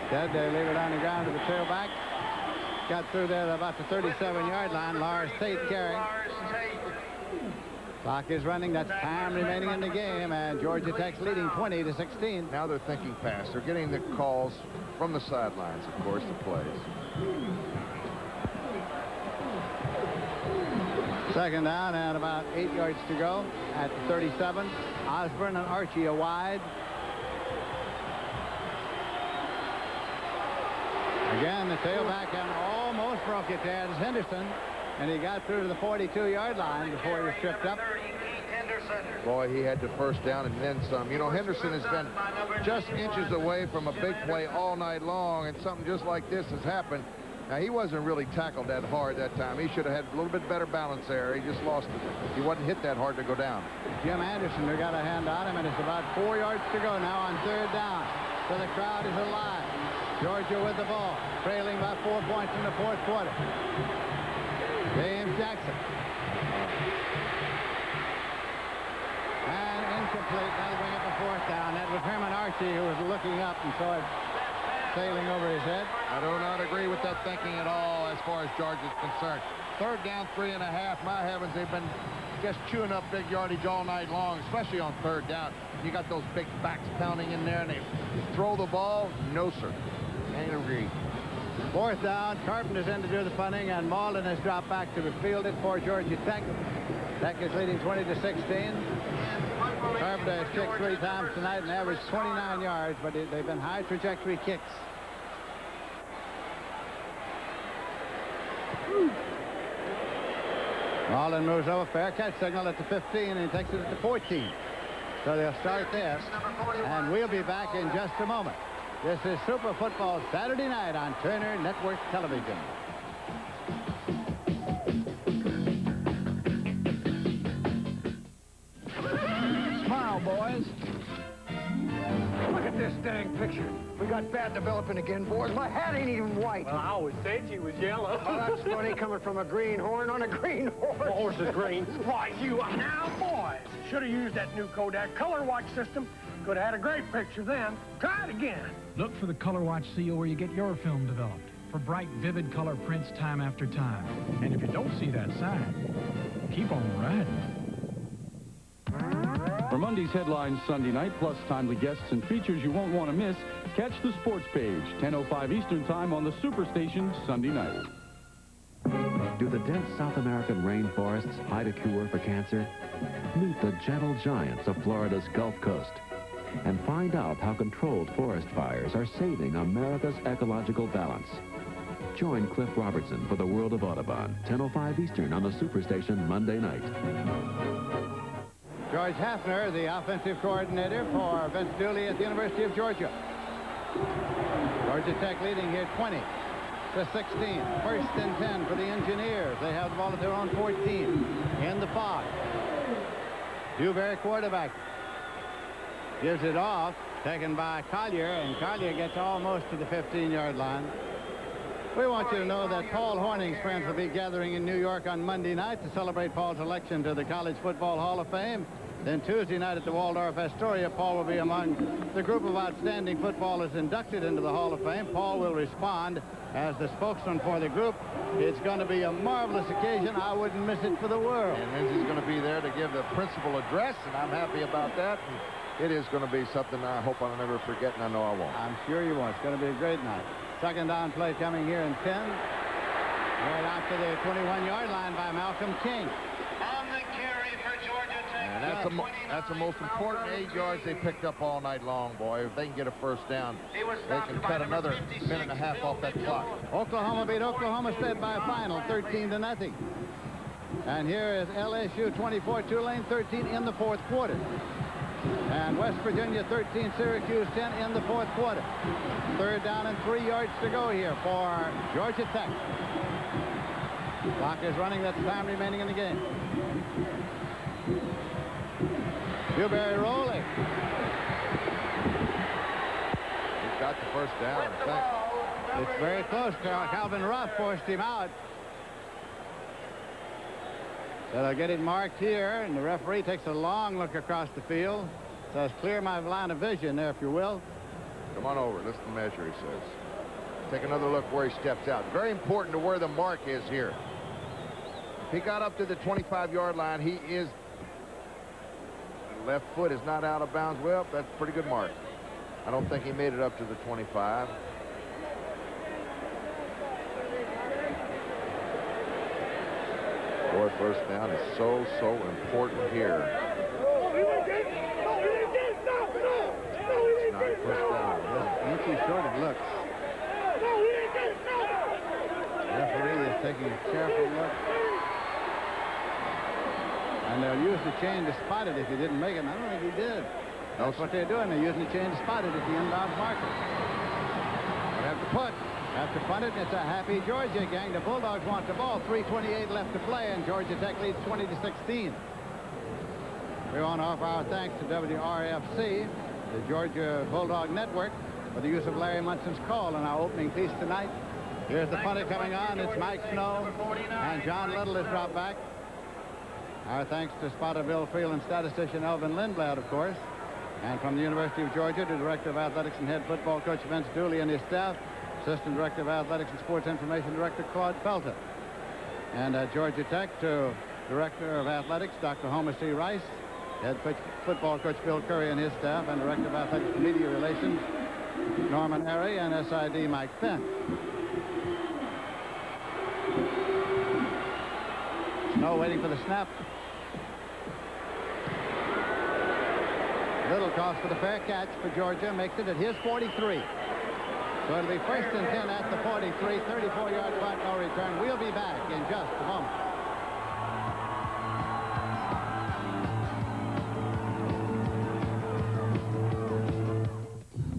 Instead, they leave it on the ground to the tailback. Got through there at about the 37-yard line. Lars Tate carrying. Clock is running. That's time remaining in the game, and Georgia Tech's leading 20-16. Now they're thinking pass. They're getting the calls from the sidelines, of course, the plays. 2nd down and about 8 yards to go at the 37. Osborne and Archie are wide. Again, the tailback and almost broke it there. It's Henderson, and he got through to the 42-yard line before he was tripped up. Boy, he had the first down and then some. You know, Henderson has been just inches away from a big play all night long, and something just like this has happened. Now, he wasn't really tackled that hard that time. He should have had a little bit better balance there. He just lost it. He wasn't hit that hard to go down. Jim Anderson, who got a hand on him, and it's about 4 yards to go now on third down. So the crowd is alive. Georgia with the ball, trailing by 4 points in the fourth quarter. James Jackson. And incomplete. That'll bring up a fourth down. That was Herman Archie who was looking up and saw it sailing over his head. I do not agree with that thinking at all as far as Georgia's concerned. Third down, 3.5. My heavens, they've been just chewing up big yardage all night long, especially on third down. You got those big backs pounding in there, and they throw the ball. No, sir. Can't agree. Fourth down, Carpenter's in to do the punting, and Malden has dropped back to field it for Georgia Tech. Tech is leading 20-16. Carpenter has kicked 3 times tonight and averaged 29 yards, but they've been high trajectory kicks. Malden moves over, fair catch signal at the 15, and he takes it at the 14. So they'll start there, and we'll be back in just a moment. This is Super Football Saturday night on Turner Network Television. Smile, boys. Look at this dang picture. We got bad developing again, boys. My hat ain't even white. Well, I always said she was yellow. Oh, that's funny coming from a greenhorn on a green horse. The horse is green. Why, you are now, boys. Should have used that new Kodak Color Watch system. Could have had a great picture then. Try it again. Look for the Color Watch seal where you get your film developed for bright, vivid color prints time after time. And if you don't see that sign, keep on riding. For Monday's headlines Sunday night, plus timely guests and features you won't want to miss, catch the sports page, 10:05 Eastern Time on the Superstation Sunday night. Do the dense South American rainforests hide a cure for cancer? Meet the gentle giants of Florida's Gulf Coast and find out how controlled forest fires are saving America's ecological balance. Join Cliff Robertson for the World of Audubon, 10:05 Eastern on the Superstation Monday night. George Hafner, the offensive coordinator for Vince Dooley at the University of Georgia. Georgia Tech leading here 20-16. First and 10 for the Engineers. They have the ball at their own 14. In the fog. Dewberry quarterback. Gives it off. Taken by Collier, and Collier gets almost to the 15-yard line. We want you to know that Paul Horning's friends will be gathering in New York on Monday night to celebrate Paul's election to the College Football Hall of Fame. Then Tuesday night at the Waldorf Astoria, Paul will be among the group of outstanding footballers inducted into the Hall of Fame. Paul will respond as the spokesman for the group. It's going to be a marvelous occasion. I wouldn't miss it for the world. And Lindsay's going to be there to give the principal address, and I'm happy about that. And it is going to be something I hope I'll never forget, and I know I won't. I'm sure you won't. It's going to be a great night. Second down play coming here in 10. Right out to the 21-yard line by Malcolm King. On the carry for Georgia Tech. And that's the most important 8 yards they picked up all night long, boy. If they can get a first down, they can cut another minute and a half off that clock. Oklahoma beat Oklahoma State by a final 13-0. And here is LSU 24, Tulane 13 in the fourth quarter. And West Virginia 13, Syracuse 10 in the fourth quarter. Third down and 3 yards to go here for Georgia Tech. Clock is running. That's time remaining in the game. Dewberry rolling. He's got the first down, I think. It's very close. Calvin Ruff forced him out. So they'll get it marked here, and the referee takes a long look across the field. Says, clear my line of vision there, if you will. Come on over. Listen to the measure, he says. Take another look where he steps out. Very important to where the mark is here. If he got up to the 25-yard line, he is... Left foot is not out of bounds. Well, that's a pretty good mark. I don't think he made it up to the 25. Boy, first down is so important here. It's not first down. Inky short it looks. taking a careful look. And they'll use the chain to spot it if he didn't make it. And I don't think he did. That's what they're doing. They're using the chain to spot it at the inbound marker. They have to punt. Have to punt it, and it's a happy Georgia gang. The Bulldogs want the ball. 3:28 left to play, and Georgia Tech leads 20-16. We want to offer our thanks to WRFC, the Georgia Bulldog Network, for the use of Larry Munson's call in our opening piece tonight. Here's the punter coming on. It's Mike Snow, and John Little has dropped back. Our thanks to spotter Bill Field and statistician Elvin Lindblad, of course. And from the University of Georgia, to Director of Athletics and Head Football Coach Vince Dooley and his staff, Assistant Director of Athletics and Sports Information Director Claude Felton. And at Georgia Tech, to Director of Athletics, Dr. Homer C. Rice, Head Football Coach Bill Curry and his staff, and Director of Athletics and Media Relations, Norman Airy, and SID Mike Finn. Snow waiting for the snap. Little calls for the fair catch for Georgia, makes it at his 43. So it'll be 1st and 10 at the 43, 34-yard punt, no return. We'll be back in just a moment.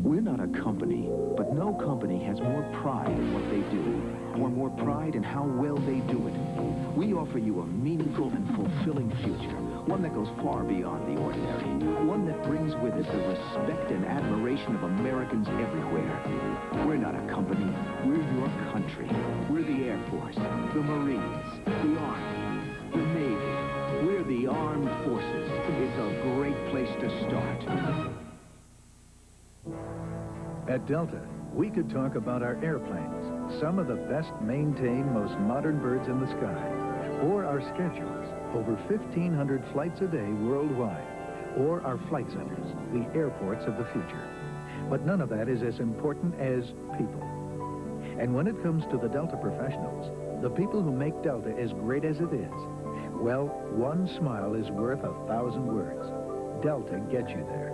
We're not a company, but no company has more pride in what they do, or more pride in how well they do it. We offer you a meaningful and fulfilling future, one that goes far beyond the ordinary, one that brings with it the respect and admiration of Americans everywhere. We're not a company, we're your country. We're the Air Force, the Marines, the Army, the Navy. We're the Armed Forces. It's a great place to start. At Delta, we could talk about our airplanes, some of the best maintained, most modern birds in the sky, or our schedules, over 1,500 flights a day worldwide, or our flight centers, the airports of the future. But none of that is as important as people. And when it comes to the Delta professionals, the people who make Delta as great as it is, well, one smile is worth 1,000 words. Delta gets you there.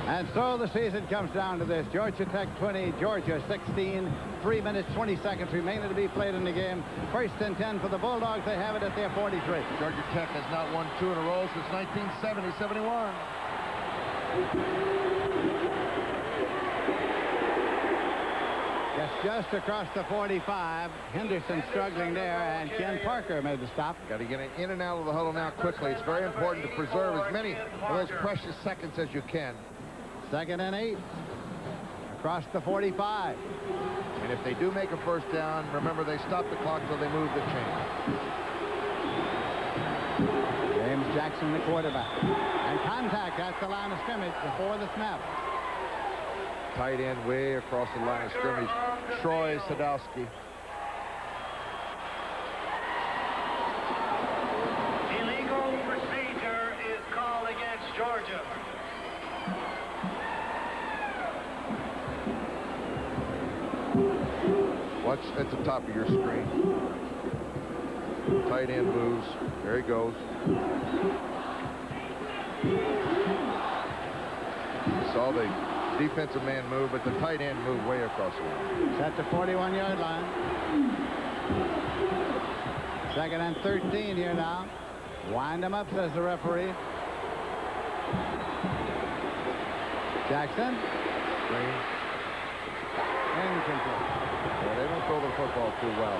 And so the season comes down to this. Georgia Tech 20, Georgia 16. 3 minutes, 20 seconds remaining to be played in the game. 1st and 10 for the Bulldogs. They have it at their 43. Georgia Tech has not won 2 in a row since 1970-71. It's just across the 45. Henderson struggling there, and Ken Parker made the stop. Got to get it in and out of the huddle now quickly. It's very important to preserve as many of those precious seconds as you can. 2nd and 8. Across the 45. And if they do make a first down, remember they stop the clock till they move the chain. James Jackson, the quarterback. And contact at the line of scrimmage before the snap. Tight end way across the line of scrimmage. Troy Sadowski. Illegal procedure is called against Georgia. Watch at the top of your screen. Tight end moves. There he goes. Saw the defensive man move, but the tight end moved way across the line. It's at the 41-yard line. 2nd and 13 here now. Wind them up, says the referee. Jackson. Green. Incomplete. Yeah, they don't throw the football too well.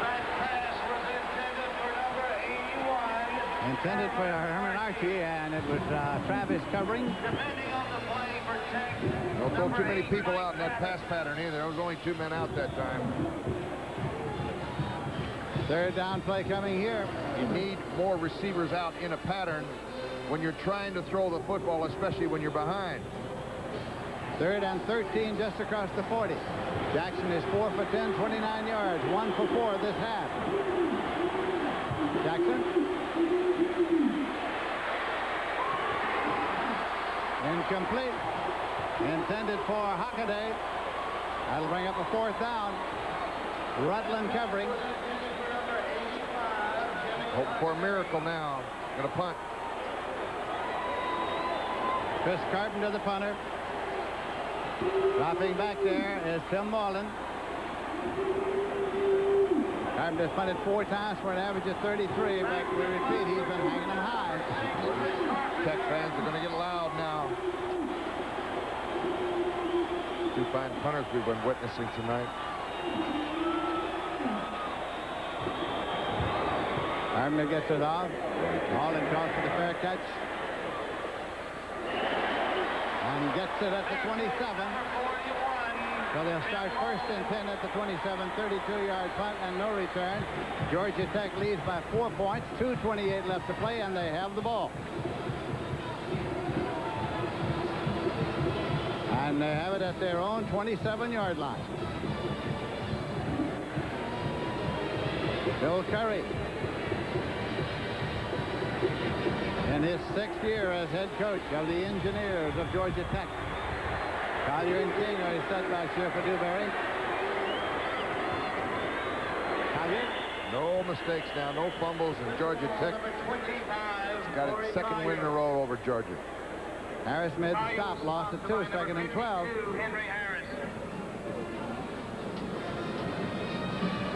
That pass was intended for number 81. Intended for Herman Archie, and it was Travis covering. Depending on the play for Tech. Don't throw too many people out in that pass pattern either. There was only 2 men out that time. 3rd down play coming here. You need more receivers out in a pattern when you're trying to throw the football, especially when you're behind. 3rd and 13 just across the 40. Jackson is 4 for 10, 29 yards, 1 for 4 this half. Jackson. Incomplete. Intended for Hockaday. That'll bring up a 4th down. Rutland covering. Hope for a miracle now. Gonna punt. Chris Carpenter, the punter. Dropping back there is Tim Moreland. Carpenter has punted 4 times for an average of 33, but we repeat, he's been hanging them high. Tech fans are going to get loud now. 2 fine punters we've been witnessing tonight. Carpenter gets it off. Alden calls for the fair catch. And gets it at the 27. So they'll start first and 10 at the 27, 32-yard punt and no return. Georgia Tech leads by 4 points, 2:28 left to play, and they have the ball. And they have it at their own 27-yard line. Bill Curry, in his 6th year as head coach of the Engineers of Georgia Tech. Collier and King are his setbacks here for Dewberry. Collier. No mistakes now, no fumbles, and Georgia Tech got its 2nd win in a row over Georgia. Harris made the stop, lost it 2, 2nd and 12.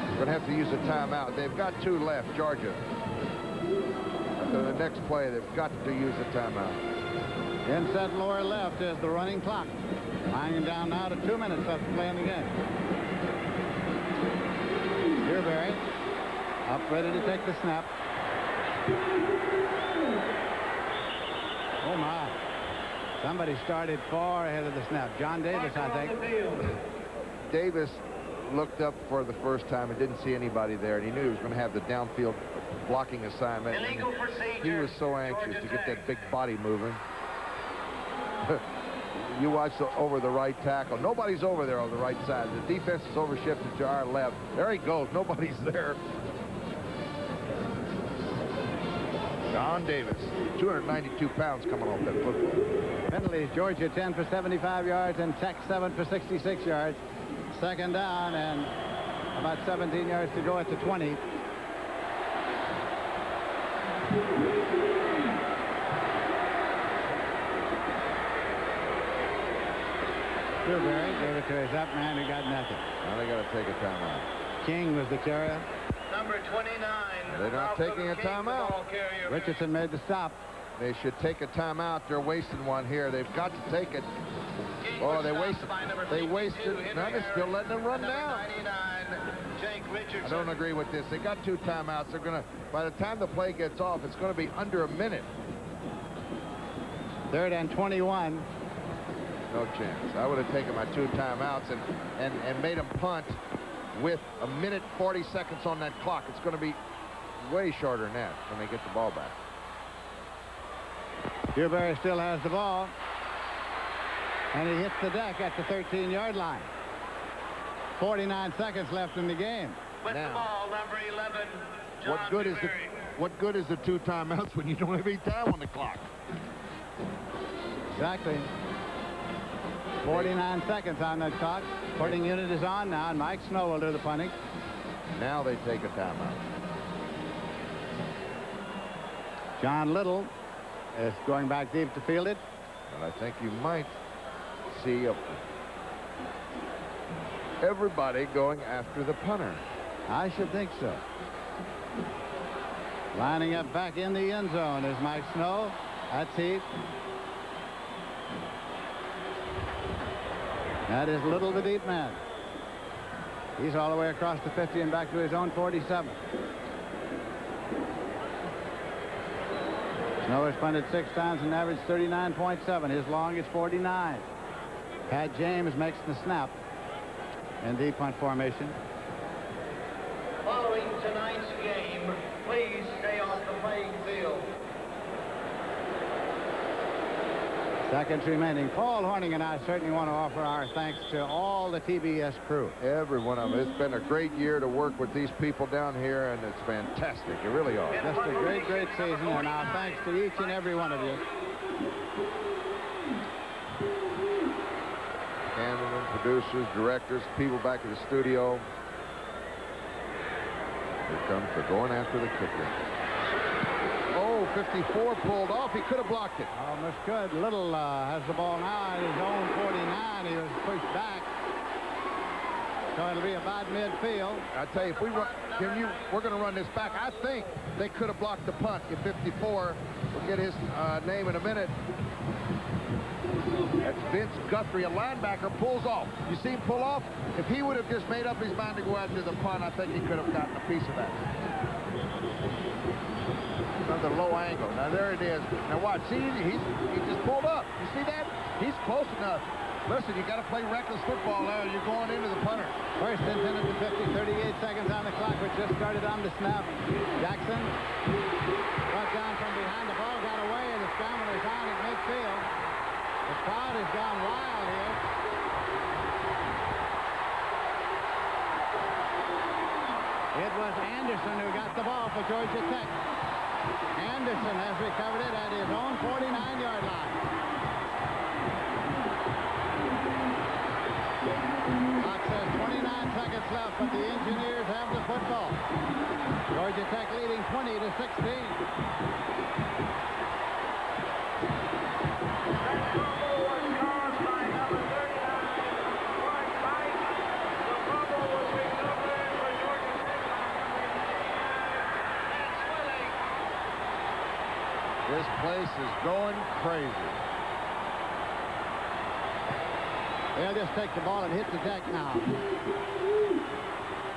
We're going to have to use a timeout. They've got 2 left, Georgia. After the next play, they've got to use a timeout. Inside lower left is the running clock. Winding down now to 2 minutes left to play in the game. Dewberry up ready to take the snap. Oh my. Somebody started far ahead of the snap. John Davis, I think. Davis looked up for the first time and didn't see anybody there, and he knew he was going to have the downfield blocking assignment. He was so anxious to get that big body moving. You watch over the right tackle. Nobody's over there on the right side. The defense is overshifted to our left. There he goes. Nobody's there. John Davis, 292 pounds coming off that football. Penalties, Georgia 10 for 75 yards and Tech 7 for 66 yards. 2nd down and about 17 yards to go at the 20. Dewberry gave it to his up man who got nothing. Now they got to take a timeout. King was the carrier. Number 29. They're not taking a timeout. Richardson made the stop. They should take a timeout. They're wasting one here. They've got to take it. Oh, they wasted. They wasted. Now they're still letting them run down. I don't agree with this. They got 2 timeouts. They're going to, by the time the play gets off, it's going to be under a minute. 3rd and 21. No chance. I would have taken my 2 timeouts and made them punt with 1:40 on that clock. It's going to be way shorter than that when they get the ball back. Dewberry still has the ball. And he hits the deck at the 13-yard line. 49 seconds left in the game. With the ball, number 11, John What good is the 2 timeouts when you don't have any time on the clock? Exactly. 49 seconds on that clock. Punting unit is on now, and Mike Snow will do the punting. Now they take a timeout. John Little is going back deep to field it. And I think you might see everybody going after the punter. I should think so. Lining up back in the end zone is Mike Snow. That's Heath. That is Little, the deep man. He's all the way across the 50 and back to his own 47. Snow has punted 6 times and averaged 39.7. His long is 49. Pat James makes the snap in deep punt formation. Following tonight's game, please stay off the playing field. Seconds remaining. Paul Horning and I certainly want to offer our thanks to all the TBS crew. Every one of them. It's been a great year to work with these people down here, and it's fantastic. It really are. Just a great, great season, and our thanks to each and every one of you. Cameramen, producers, directors, people back in the studio. Here comes the going after the kicker. Oh, 54 pulled off. He could have blocked it. Almost good. Little has the ball now at his own 49. He was pushed back. So it'll be about midfield. I tell you, if we run, we're going to run this back. I think they could have blocked the punt. If 54, we'll get his name in a minute. That's Vince Guthrie, a linebacker, pulls off. You see him pull off? If he would have just made up his mind to go after the punt, I think he could have gotten a piece of that. Another low angle. Now there it is. Now watch. See, he just pulled up. You see that? He's close enough. Listen, you got to play reckless football now. You're going into the punter. First and 10 at the 50, 38 seconds on the clock, which just started on the snap. Jackson brought down from behind. The ball got away, and the scramble is on at midfield. The crowd has gone wild here. It was Anderson who got the ball for Georgia Tech. Anderson has recovered it at his own 49-yard line. Clock says 29 seconds left, but the Engineers have the football. Georgia Tech leading 20-16. This place is going crazy. They'll just take the ball and hit the deck now.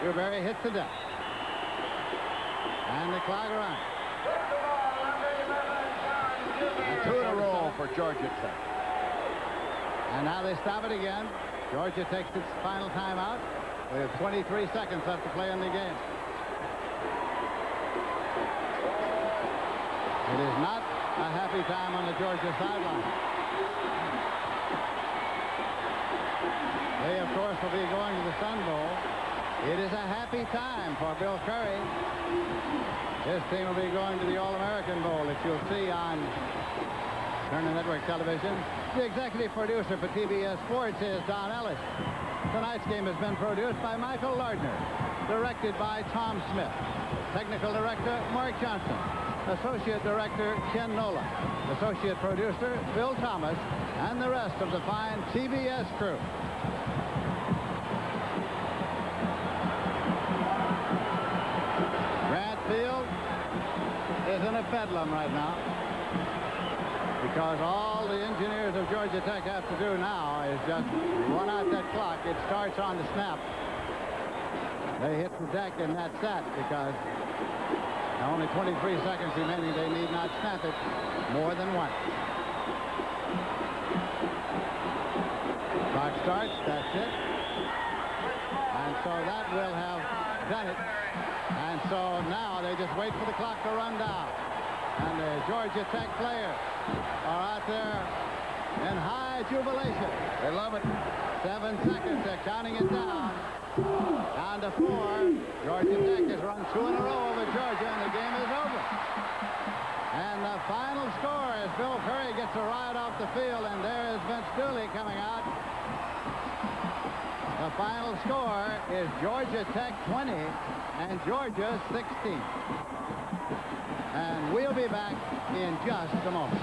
Dewberry hits the deck. And the clock runs. Two in a row for Georgia Tech. And now they stop it again. Georgia takes its final timeout with 23 seconds left to play in the game. It is not a happy time on the Georgia sideline. They, of course, will be going to the Sun Bowl. It is a happy time for Bill Curry. His team will be going to the All-American Bowl that you'll see on Turner Network Television. The executive producer for TBS Sports is Don Ellis. Tonight's game has been produced by Michael Lardner, directed by Tom Smith, technical director Mark Johnson, associate director Ken Nolan, associate producer Bill Thomas, and the rest of the fine TBS crew. Grant Field is in a bedlam right now, because all the Engineers of Georgia Tech have to do now is just run out that clock. It starts on the snap. They hit the deck, and that's that, because only 23 seconds remaining. They need not snap it more than once. Clock starts. That's it. And so that will have done it. And so now they just wait for the clock to run down. And the Georgia Tech players are out there in high jubilation. They love it. 7 seconds. They're counting it down. Down to 4. Georgia Tech has run 2 in a row over Georgia, and the game is over. And the final score as Bill Curry gets a ride off the field, and there is Vince Dooley coming out. The final score is Georgia Tech 20 and Georgia 16. And we'll be back in just a moment.